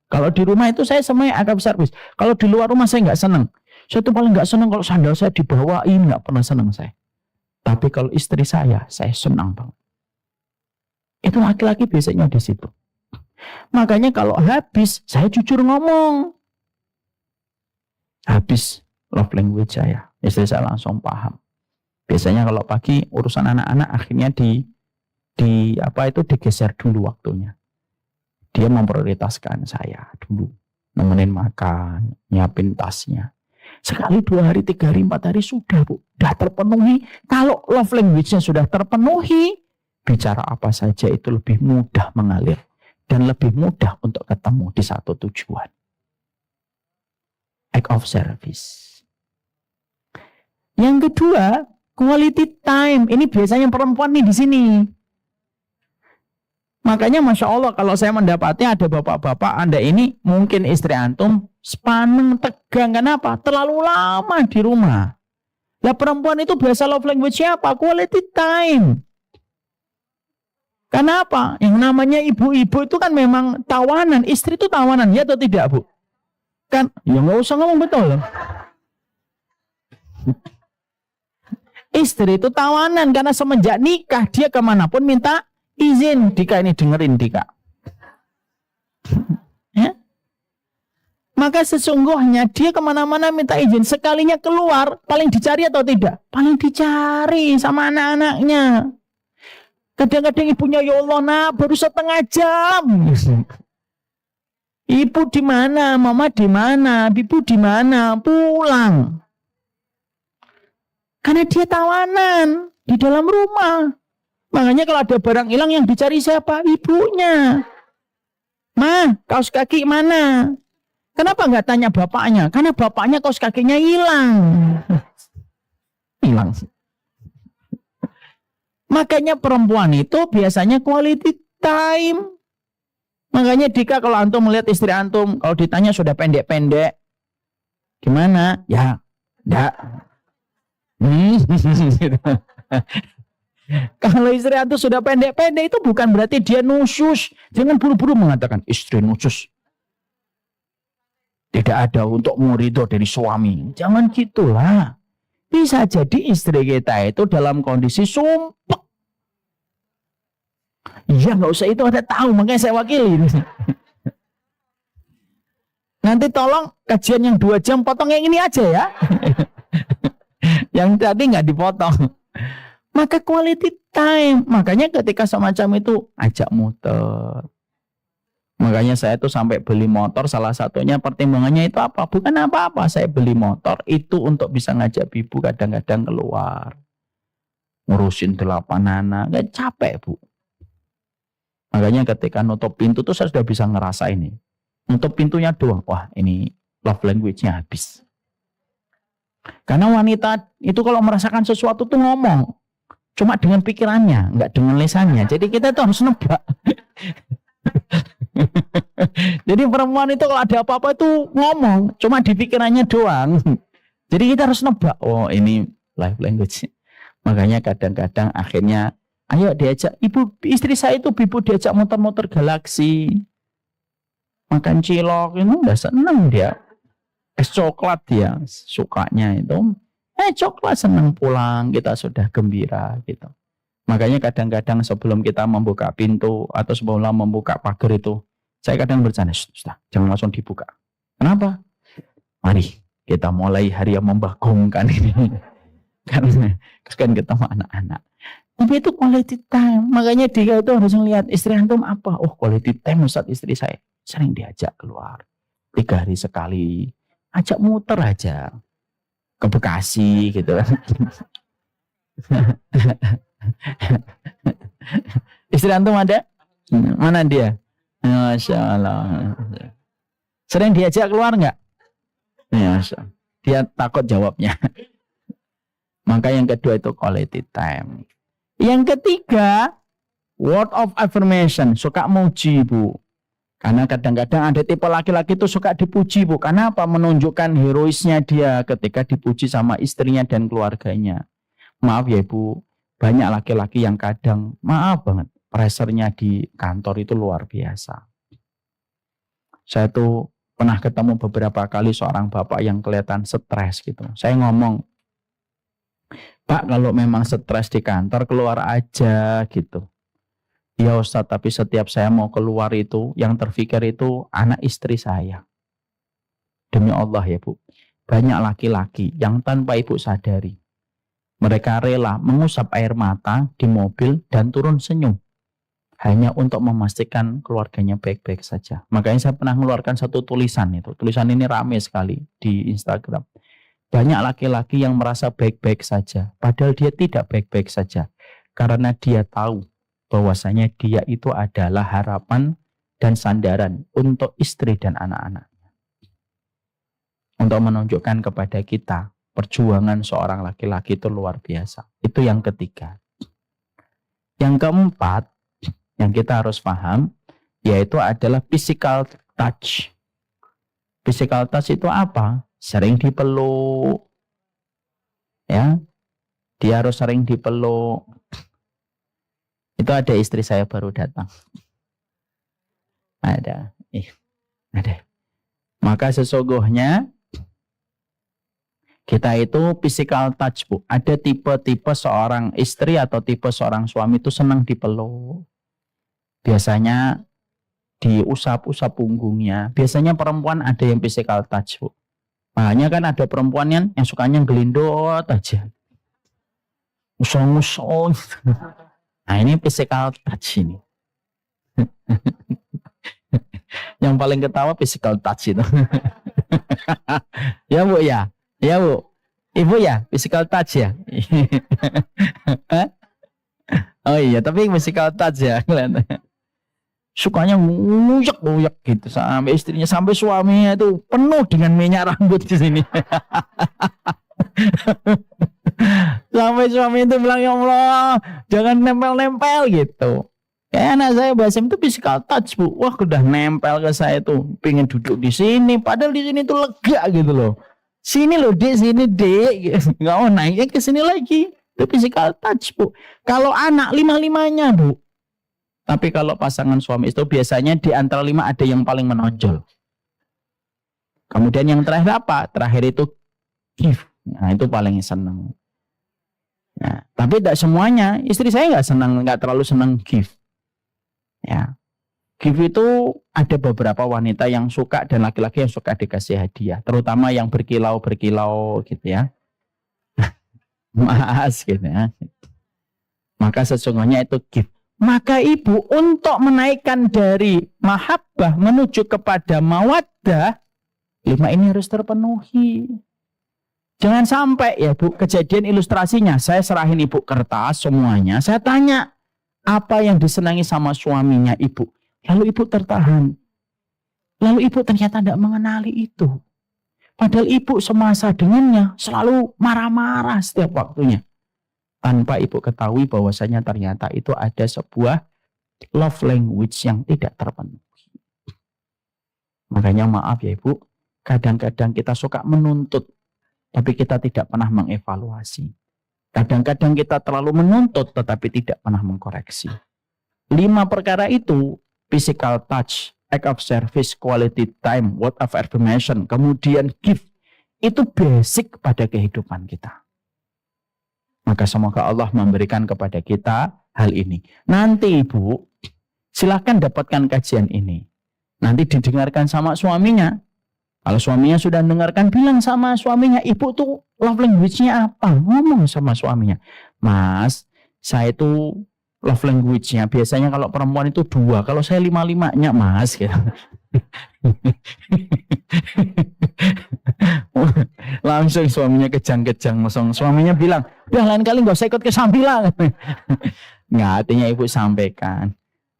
Speaker 1: Kalau di rumah itu saya semuanya act of service. Kalau di luar rumah saya nggak senang. Saya tuh paling nggak senang kalau sandal saya dibawain, nggak pernah senang saya. Tapi kalau istri saya senang banget. Itu laki-laki biasanya di situ. Makanya kalau habis, saya jujur ngomong. Habis love language saya. Istri saya langsung paham. Biasanya kalau pagi urusan anak-anak akhirnya digeser dulu waktunya. Dia memprioritaskan saya dulu, nemenin makan, nyiapin tasnya. Sekali, 2 hari, 3 hari, 4 hari sudah, Bu. Sudah terpenuhi. Kalau love language-nya sudah terpenuhi, bicara apa saja itu lebih mudah mengalir dan lebih mudah untuk ketemu di satu tujuan. Act of service. Yang kedua, quality time. Ini biasanya perempuan nih di sini. Makanya Masya Allah kalau saya mendapati ada bapak-bapak Anda ini mungkin istri antum sepaneng tegang. Kenapa? Terlalu lama di rumah. Lah perempuan itu biasa love language siapa? Quality time. Kenapa? Yang namanya ibu-ibu itu kan memang tawanan. Istri itu tawanan, ya atau tidak, Bu? Kan, ya nggak usah ngomong betul. Istri itu tawanan karena semenjak nikah dia kemanapun minta izin. Dika ini dengerin Dika. Ya? Maka sesungguhnya dia kemana-mana minta izin. Sekalinya keluar paling dicari atau tidak? Paling dicari sama anak-anaknya. Kadang-kadang ibunya, ya Allah nak baru setengah jam. Ibu di mana? Mama di mana? Ibu di mana? Pulang. Karena dia tawanan di dalam rumah. Makanya kalau ada barang hilang yang dicari siapa? Ibunya. Ma, kaos kaki mana? Kenapa nggak tanya bapaknya? Karena bapaknya kaos kakinya hilang. Hilang. Makanya perempuan itu biasanya quality time. Makanya Dika kalau antum melihat istri antum, kalau ditanya sudah pendek-pendek, gimana? Ya, enggak. Kalau istri antum sudah pendek-pendek itu bukan berarti dia nusus. Jangan buru-buru mengatakan istri nusus. Tidak ada untuk ridho dari suami. Jangan gitulah. Bisa jadi istri kita itu dalam kondisi sumpek. Iya nggak usah itu ada tahu, makanya saya wakili. Nanti tolong kajian yang 2 jam potong yang ini aja ya. Yang tadi nggak dipotong. Maka quality time. Makanya ketika semacam itu ajak muter. Makanya saya tuh sampai beli motor, salah satunya pertimbangannya itu apa? Bukan apa-apa, saya beli motor itu untuk bisa ngajak ibu kadang-kadang keluar. Ngurusin 8 anak, gak capek Bu. Makanya ketika nutup pintu tuh saya sudah bisa ngerasa ini. Nutup pintunya doang, wah ini love language-nya habis. Karena wanita itu kalau merasakan sesuatu tuh ngomong. Cuma dengan pikirannya, nggak dengan lisannya. Jadi kita tuh harus nebak. Jadi perempuan itu kalau ada apa-apa itu ngomong, cuma di pikirannya doang. Jadi kita harus nebak, oh ini love language. Makanya kadang-kadang akhirnya, ayo diajak, istri saya itu ibu diajak muter-muter galaksi. Makan cilok, itu udah seneng dia. Es coklat dia sukanya itu. Coklat seneng pulang, kita sudah gembira gitu. Makanya kadang-kadang sebelum kita membuka pintu atau sebelum membuka pagar itu, saya kadang bercanda, sudah, jangan langsung dibuka. Kenapa? Mari kita mulai hari yang membagongkan ini. Karena kan ketemu anak-anak. Tapi itu quality time. Makanya dia itu harus melihat istri antum apa. Oh quality time saat istri saya sering diajak keluar 3 hari sekali. Ajak muter aja ke Bekasi gitu. Istri antum ada? Mana dia? Masya Allah. Sering diajak keluar nggak? Masya Allah. Dia takut jawabnya. Maka yang kedua itu quality time. Yang ketiga, word of affirmation. Suka muji Bu. Karena kadang-kadang ada tipe laki-laki itu suka dipuji Bu. Karena apa? Menunjukkan heroisnya dia ketika dipuji sama istrinya dan keluarganya. Maaf ya Ibu, banyak laki-laki yang kadang, maaf banget, pressure-nya di kantor itu luar biasa. Saya tuh pernah ketemu beberapa kali seorang bapak yang kelihatan stres gitu. Saya ngomong, Pak kalau memang stres di kantor keluar aja gitu. Ya Ustadz, tapi setiap saya mau keluar itu, yang terfikir itu anak istri saya. Demi Allah ya Bu. banyak laki-laki yang tanpa ibu sadari, mereka rela mengusap air mata di mobil dan turun senyum hanya untuk memastikan keluarganya baik-baik saja. Makanya saya pernah mengeluarkan satu tulisan itu. Tulisan ini ramai sekali di Instagram. Banyak laki-laki yang merasa baik-baik saja, padahal dia tidak baik-baik saja. Karena dia tahu bahwasanya dia itu adalah harapan dan sandaran untuk istri dan anak-anaknya. Untuk menunjukkan kepada kita, perjuangan seorang laki-laki itu luar biasa. Itu yang ketiga. Yang keempat, yang kita harus paham, yaitu adalah physical touch. Physical touch itu apa? Sering dipeluk. Ya, dia harus sering dipeluk. Itu ada istri saya baru datang. Ada. Maka sesungguhnya kita itu physical touch, Bu. Ada tipe-tipe seorang istri atau tipe seorang suami itu senang dipeluk. Biasanya diusap-usap punggungnya. Biasanya perempuan ada yang physical touch, Bu. Makanya kan ada perempuan yang sukanya gelindot aja. Musong-musong. Nah ini physical touch ini. Yang paling ketawa physical touch itu. Ya Bu ya. Ya Bu. Ibu ya physical touch ya. Oh iya tapi physical touch ya. Sukanya nguyak-nguyak gitu sampai istrinya, sampai suaminya itu penuh dengan minyak rambut di sini. Sampai suami itu bilang, ya Allah jangan nempel-nempel gitu. Kayak anak saya Basim itu physical touch, Bu. Wah udah nempel ke saya tuh, pengen duduk di sini, padahal di sini tuh lega gitu loh. Sini loh Dek, sini Dek, nggak mau naiknya ke sini lagi. Itu physical touch, Bu. Kalau anak 5-5-nya, Bu. Tapi kalau pasangan suami itu biasanya di antara 5 ada yang paling menonjol. Kemudian yang terakhir apa? Terakhir itu gift. Nah itu paling senang. Nah, tapi tidak semuanya. Istri saya nggak terlalu senang gift. Ya, gift itu ada beberapa wanita yang suka dan laki-laki yang suka dikasih hadiah. Terutama yang berkilau-berkilau gitu ya. Mas gitu ya. Maka sesungguhnya itu gift. Maka ibu untuk menaikkan dari mahabbah menuju kepada mawaddah, 5 ini harus terpenuhi. Jangan sampai ya Bu, kejadian ilustrasinya, saya serahin ibu kertas semuanya, saya tanya apa yang disenangi sama suaminya ibu. Lalu ibu tertahan. Lalu ibu ternyata tidak mengenali itu. Padahal ibu semasa dengannya selalu marah-marah setiap waktunya. Tanpa ibu ketahui bahwasanya ternyata itu ada sebuah love language yang tidak terpenuhi. Makanya maaf ya Ibu, kadang-kadang kita suka menuntut, tapi kita tidak pernah mengevaluasi. Kadang-kadang kita terlalu menuntut, tetapi tidak pernah mengkoreksi. 5 perkara itu, physical touch, act of service, quality time, word of affirmation, kemudian gift, itu basic pada kehidupan kita. Maka semoga Allah memberikan kepada kita hal ini. Nanti Ibu, silahkan dapatkan kajian ini. Nanti didengarkan sama suaminya. Kalau suaminya sudah dengarkan, bilang sama suaminya, ibu tuh love language-nya apa? Ngomong sama suaminya. Mas, saya itu love language-nya biasanya kalau perempuan itu 2. Kalau saya 5-5-nya Mas. Gitu. Langsung suaminya kejang-kejang. Suaminya bilang, udah lain kali gak usah ikut ke sambilan. Nggak, artinya ibu sampaikan,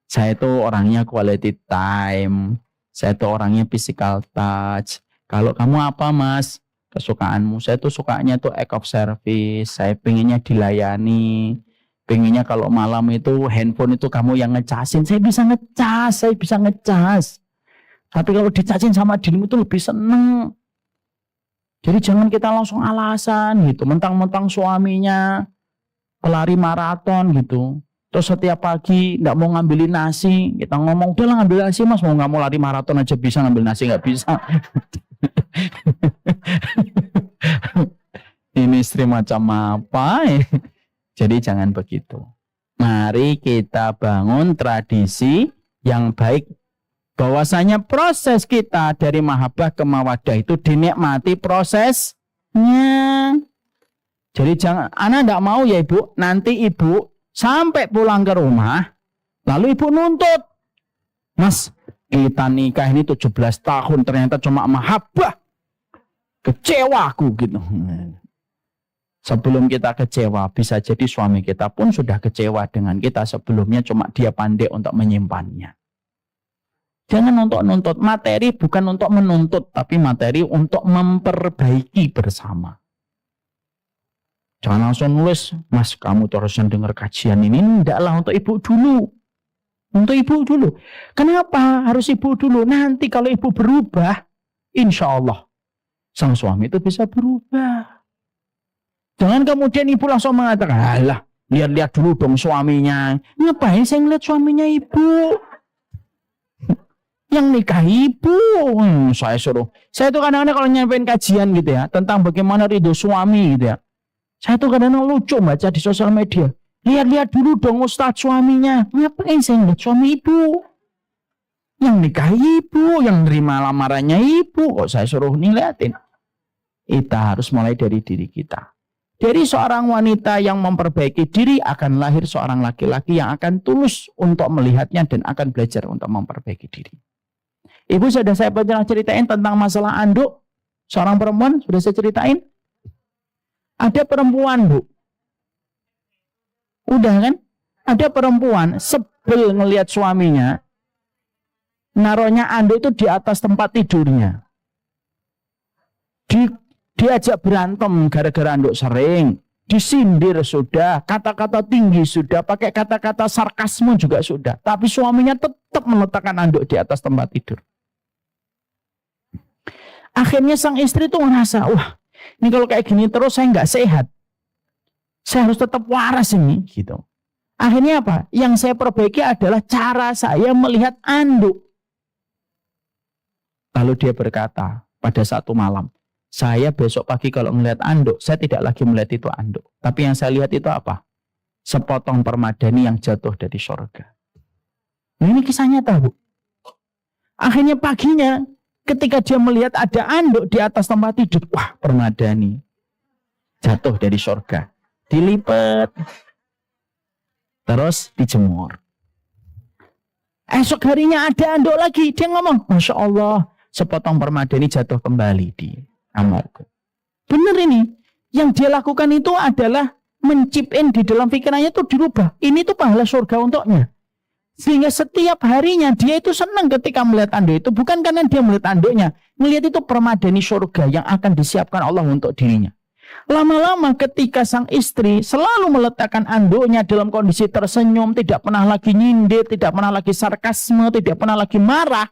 Speaker 1: saya itu orangnya quality time, saya itu orangnya physical touch. Kalau kamu apa Mas? Kesukaanmu? Saya tuh sukanya tuh act of service, saya pengennya dilayani, pengennya kalau malam itu handphone itu kamu yang ngecasin. Saya bisa ngecas. Tapi kalau dicacin sama dirimu itu lebih seneng. Jadi jangan kita langsung alasan gitu, mentang-mentang suaminya pelari maraton gitu. Terus setiap pagi nggak mau ngambilin nasi, kita ngomong, udahlah ngambil nasi Mas, mau nggak mau lari maraton aja bisa, ngambil nasi nggak bisa. Ini istri macam apa? Jadi jangan begitu. Mari kita bangun tradisi yang baik Bahwasanya proses kita dari mahabbah ke mawaddah itu dinikmati prosesnya. Jadi jangan, anak enggak mau ya ibu, nanti ibu sampai pulang ke rumah, lalu ibu nuntut. Mas, kita nikah ini 17 tahun ternyata cuma mahabbah. Kecewa aku gitu. Sebelum kita kecewa, bisa jadi suami kita pun sudah kecewa dengan kita sebelumnya, cuma dia pandai untuk menyimpannya. Jangan untuk nuntut. Materi bukan untuk menuntut, tapi materi untuk memperbaiki bersama. Jangan langsung nulis, Mas kamu terusan dengar kajian ini. Tidaklah, untuk ibu dulu. Untuk ibu dulu. Kenapa harus ibu dulu? Nanti kalau ibu berubah, insya Allah sang suami itu bisa berubah. Jangan kemudian ibu langsung mengatakan, alah, lihat-lihat dulu dong suaminya. Ngapain saya ngeliat suaminya ibu? Yang nikah ibu. Saya suruh. Saya tuh kadang-kadang kalau nyampein kajian gitu ya, tentang bagaimana ridho suami gitu ya. Saya tuh kadang-kadang lucu baca di sosial media. Lihat-lihat dulu dong ustadz suaminya. Ngapain saya ngeliat suami ibu? Yang nikah ibu, yang nerima lamarannya ibu. Kok saya suruh ngeliatin? Kita harus mulai dari diri kita. Dari seorang wanita yang memperbaiki diri akan lahir seorang laki-laki yang akan tulus untuk melihatnya dan akan belajar untuk memperbaiki diri. Ibu sudah saya pernah ceritain tentang masalah anduk. Seorang perempuan sudah saya ceritain. Ada perempuan bu. Udah kan? Ada perempuan sebel ngelihat suaminya. Naruhnya anduk itu di atas tempat tidurnya. Diajak berantem gara-gara anduk sering. Disindir sudah. Kata-kata tinggi sudah. Pakai kata-kata sarkasme juga sudah. Tapi suaminya tetap meletakkan anduk di atas tempat tidur. Akhirnya sang istri tuh ngerasa, wah ini kalau kayak gini terus saya nggak sehat. Saya harus tetap waras ini. Gitu. Akhirnya apa? Yang saya perbaiki adalah cara saya melihat anduk. Lalu dia berkata pada satu malam, saya besok pagi kalau melihat anduk, saya tidak lagi melihat itu anduk. Tapi yang saya lihat itu apa? Sepotong permadani yang jatuh dari surga. Nah, ini kisah nyata, Bu. Akhirnya paginya, ketika dia melihat ada anduk di atas tempat tidur, wah, permadani jatuh dari surga. Dilipat. Terus dijemur. Esok harinya ada anduk lagi. Dia ngomong, Masya Allah, sepotong permadani jatuh kembali di amalku. Benar ini. Yang dia lakukan itu adalah mencipin di dalam pikirannya itu dirubah. Ini tuh pahala surga untuknya. Sehingga setiap harinya dia itu senang ketika melihat anduk itu. Bukan karena dia melihat anduknya. Melihat itu permadani surga yang akan disiapkan Allah untuk dirinya. Lama-lama ketika sang istri selalu meletakkan anduknya dalam kondisi tersenyum. Tidak pernah lagi nyindir. Tidak pernah lagi sarkasme. Tidak pernah lagi marah.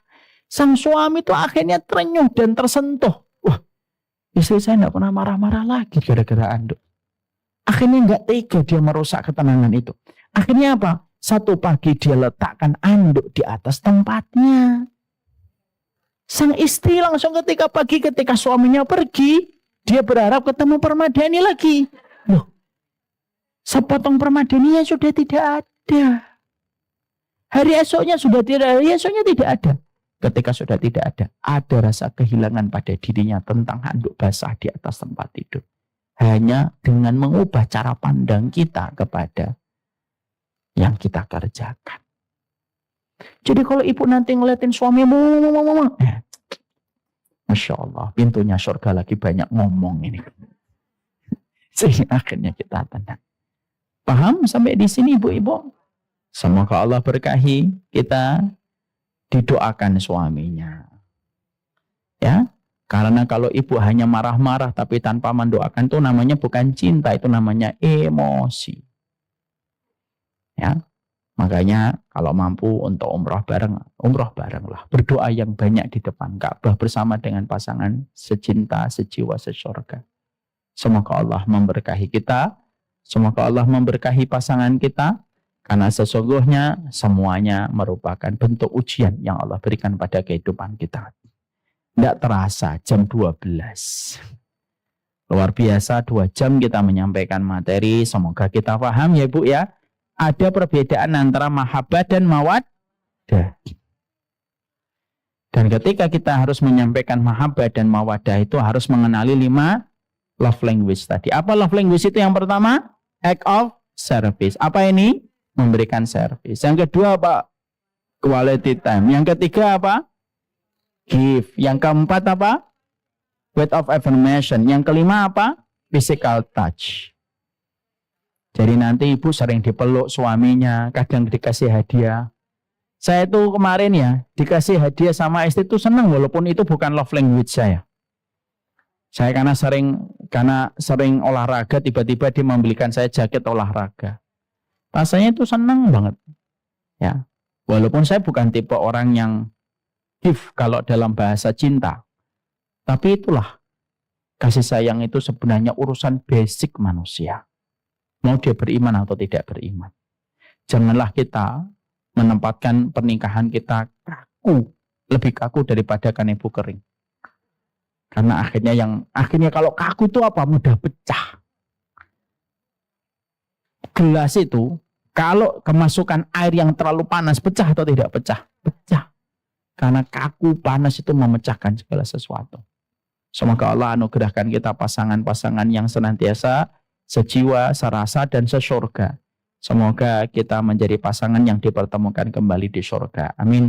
Speaker 1: Sang suami itu akhirnya terenyuh dan tersentuh. Wah, istri saya tidak pernah marah-marah lagi gara-gara anduk. Akhirnya nggak tega dia merusak ketenangan itu. Akhirnya apa? Satu pagi dia letakkan anduk di atas tempatnya. Sang istri langsung ketika pagi ketika suaminya pergi, dia berharap ketemu permadani lagi. Loh, sepotong permadaninya sudah tidak ada. Hari esoknya sudah tidak ada, hari esoknya tidak ada. Ketika sudah tidak ada rasa kehilangan pada dirinya tentang handuk basah di atas tempat tidur. Hanya dengan mengubah cara pandang kita kepada yang kita kerjakan. Jadi kalau ibu nanti ngeliatin suami, Masya Allah, pintunya surga lagi banyak ngomong ini. Sehingga akhirnya kita tenang. Paham sampai di sini ibu-ibu? Semoga Allah berkahi kita. Didoakan suaminya. Ya, karena kalau ibu hanya marah-marah tapi tanpa mendoakan itu namanya bukan cinta, itu namanya emosi. Ya, makanya kalau mampu untuk umroh barenglah. Berdoa yang banyak di depan Ka'bah bersama dengan pasangan secinta, sejiwa, sesurga. Semoga Allah memberkahi kita, semoga Allah memberkahi pasangan kita. Karena sesungguhnya semuanya merupakan bentuk ujian yang Allah berikan pada kehidupan kita. Tidak terasa jam 12. Luar biasa 2 jam kita menyampaikan materi. Semoga kita paham ya Bu ya. Ada perbedaan antara mahabbah dan mawaddah. Dan ketika kita harus menyampaikan mahabbah dan mawadah itu harus mengenali 5 love language tadi. Apa love language itu? Yang pertama, act of service. Apa ini? Memberikan service. Yang kedua apa? Quality time. Yang ketiga apa? Give. Yang keempat apa? Word of affirmation. Yang kelima apa? Physical touch. Jadi nanti ibu sering dipeluk suaminya, kadang dikasih hadiah. Saya itu kemarin ya, dikasih hadiah sama istri itu senang walaupun itu bukan love language saya. Saya karena sering olahraga, tiba-tiba dia membelikan saya jaket olahraga. Rasanya itu senang banget. Ya. Walaupun saya bukan tipe orang yang give kalau dalam bahasa cinta. Tapi itulah, kasih sayang itu sebenarnya urusan basic manusia. Mau dia beriman atau tidak beriman. Janganlah kita menempatkan pernikahan kita kaku, lebih kaku daripada kanebo kering. Karena akhirnya kalau kaku itu apa? Mudah pecah. Gelas itu kalau kemasukan air yang terlalu panas pecah atau tidak pecah? Pecah. Karena kaku panas itu memecahkan segala sesuatu. Semoga Allah anugerahkan kita pasangan-pasangan yang senantiasa sejiwa, serasa, dan sesurga. Semoga kita menjadi pasangan yang dipertemukan kembali di surga. Amin.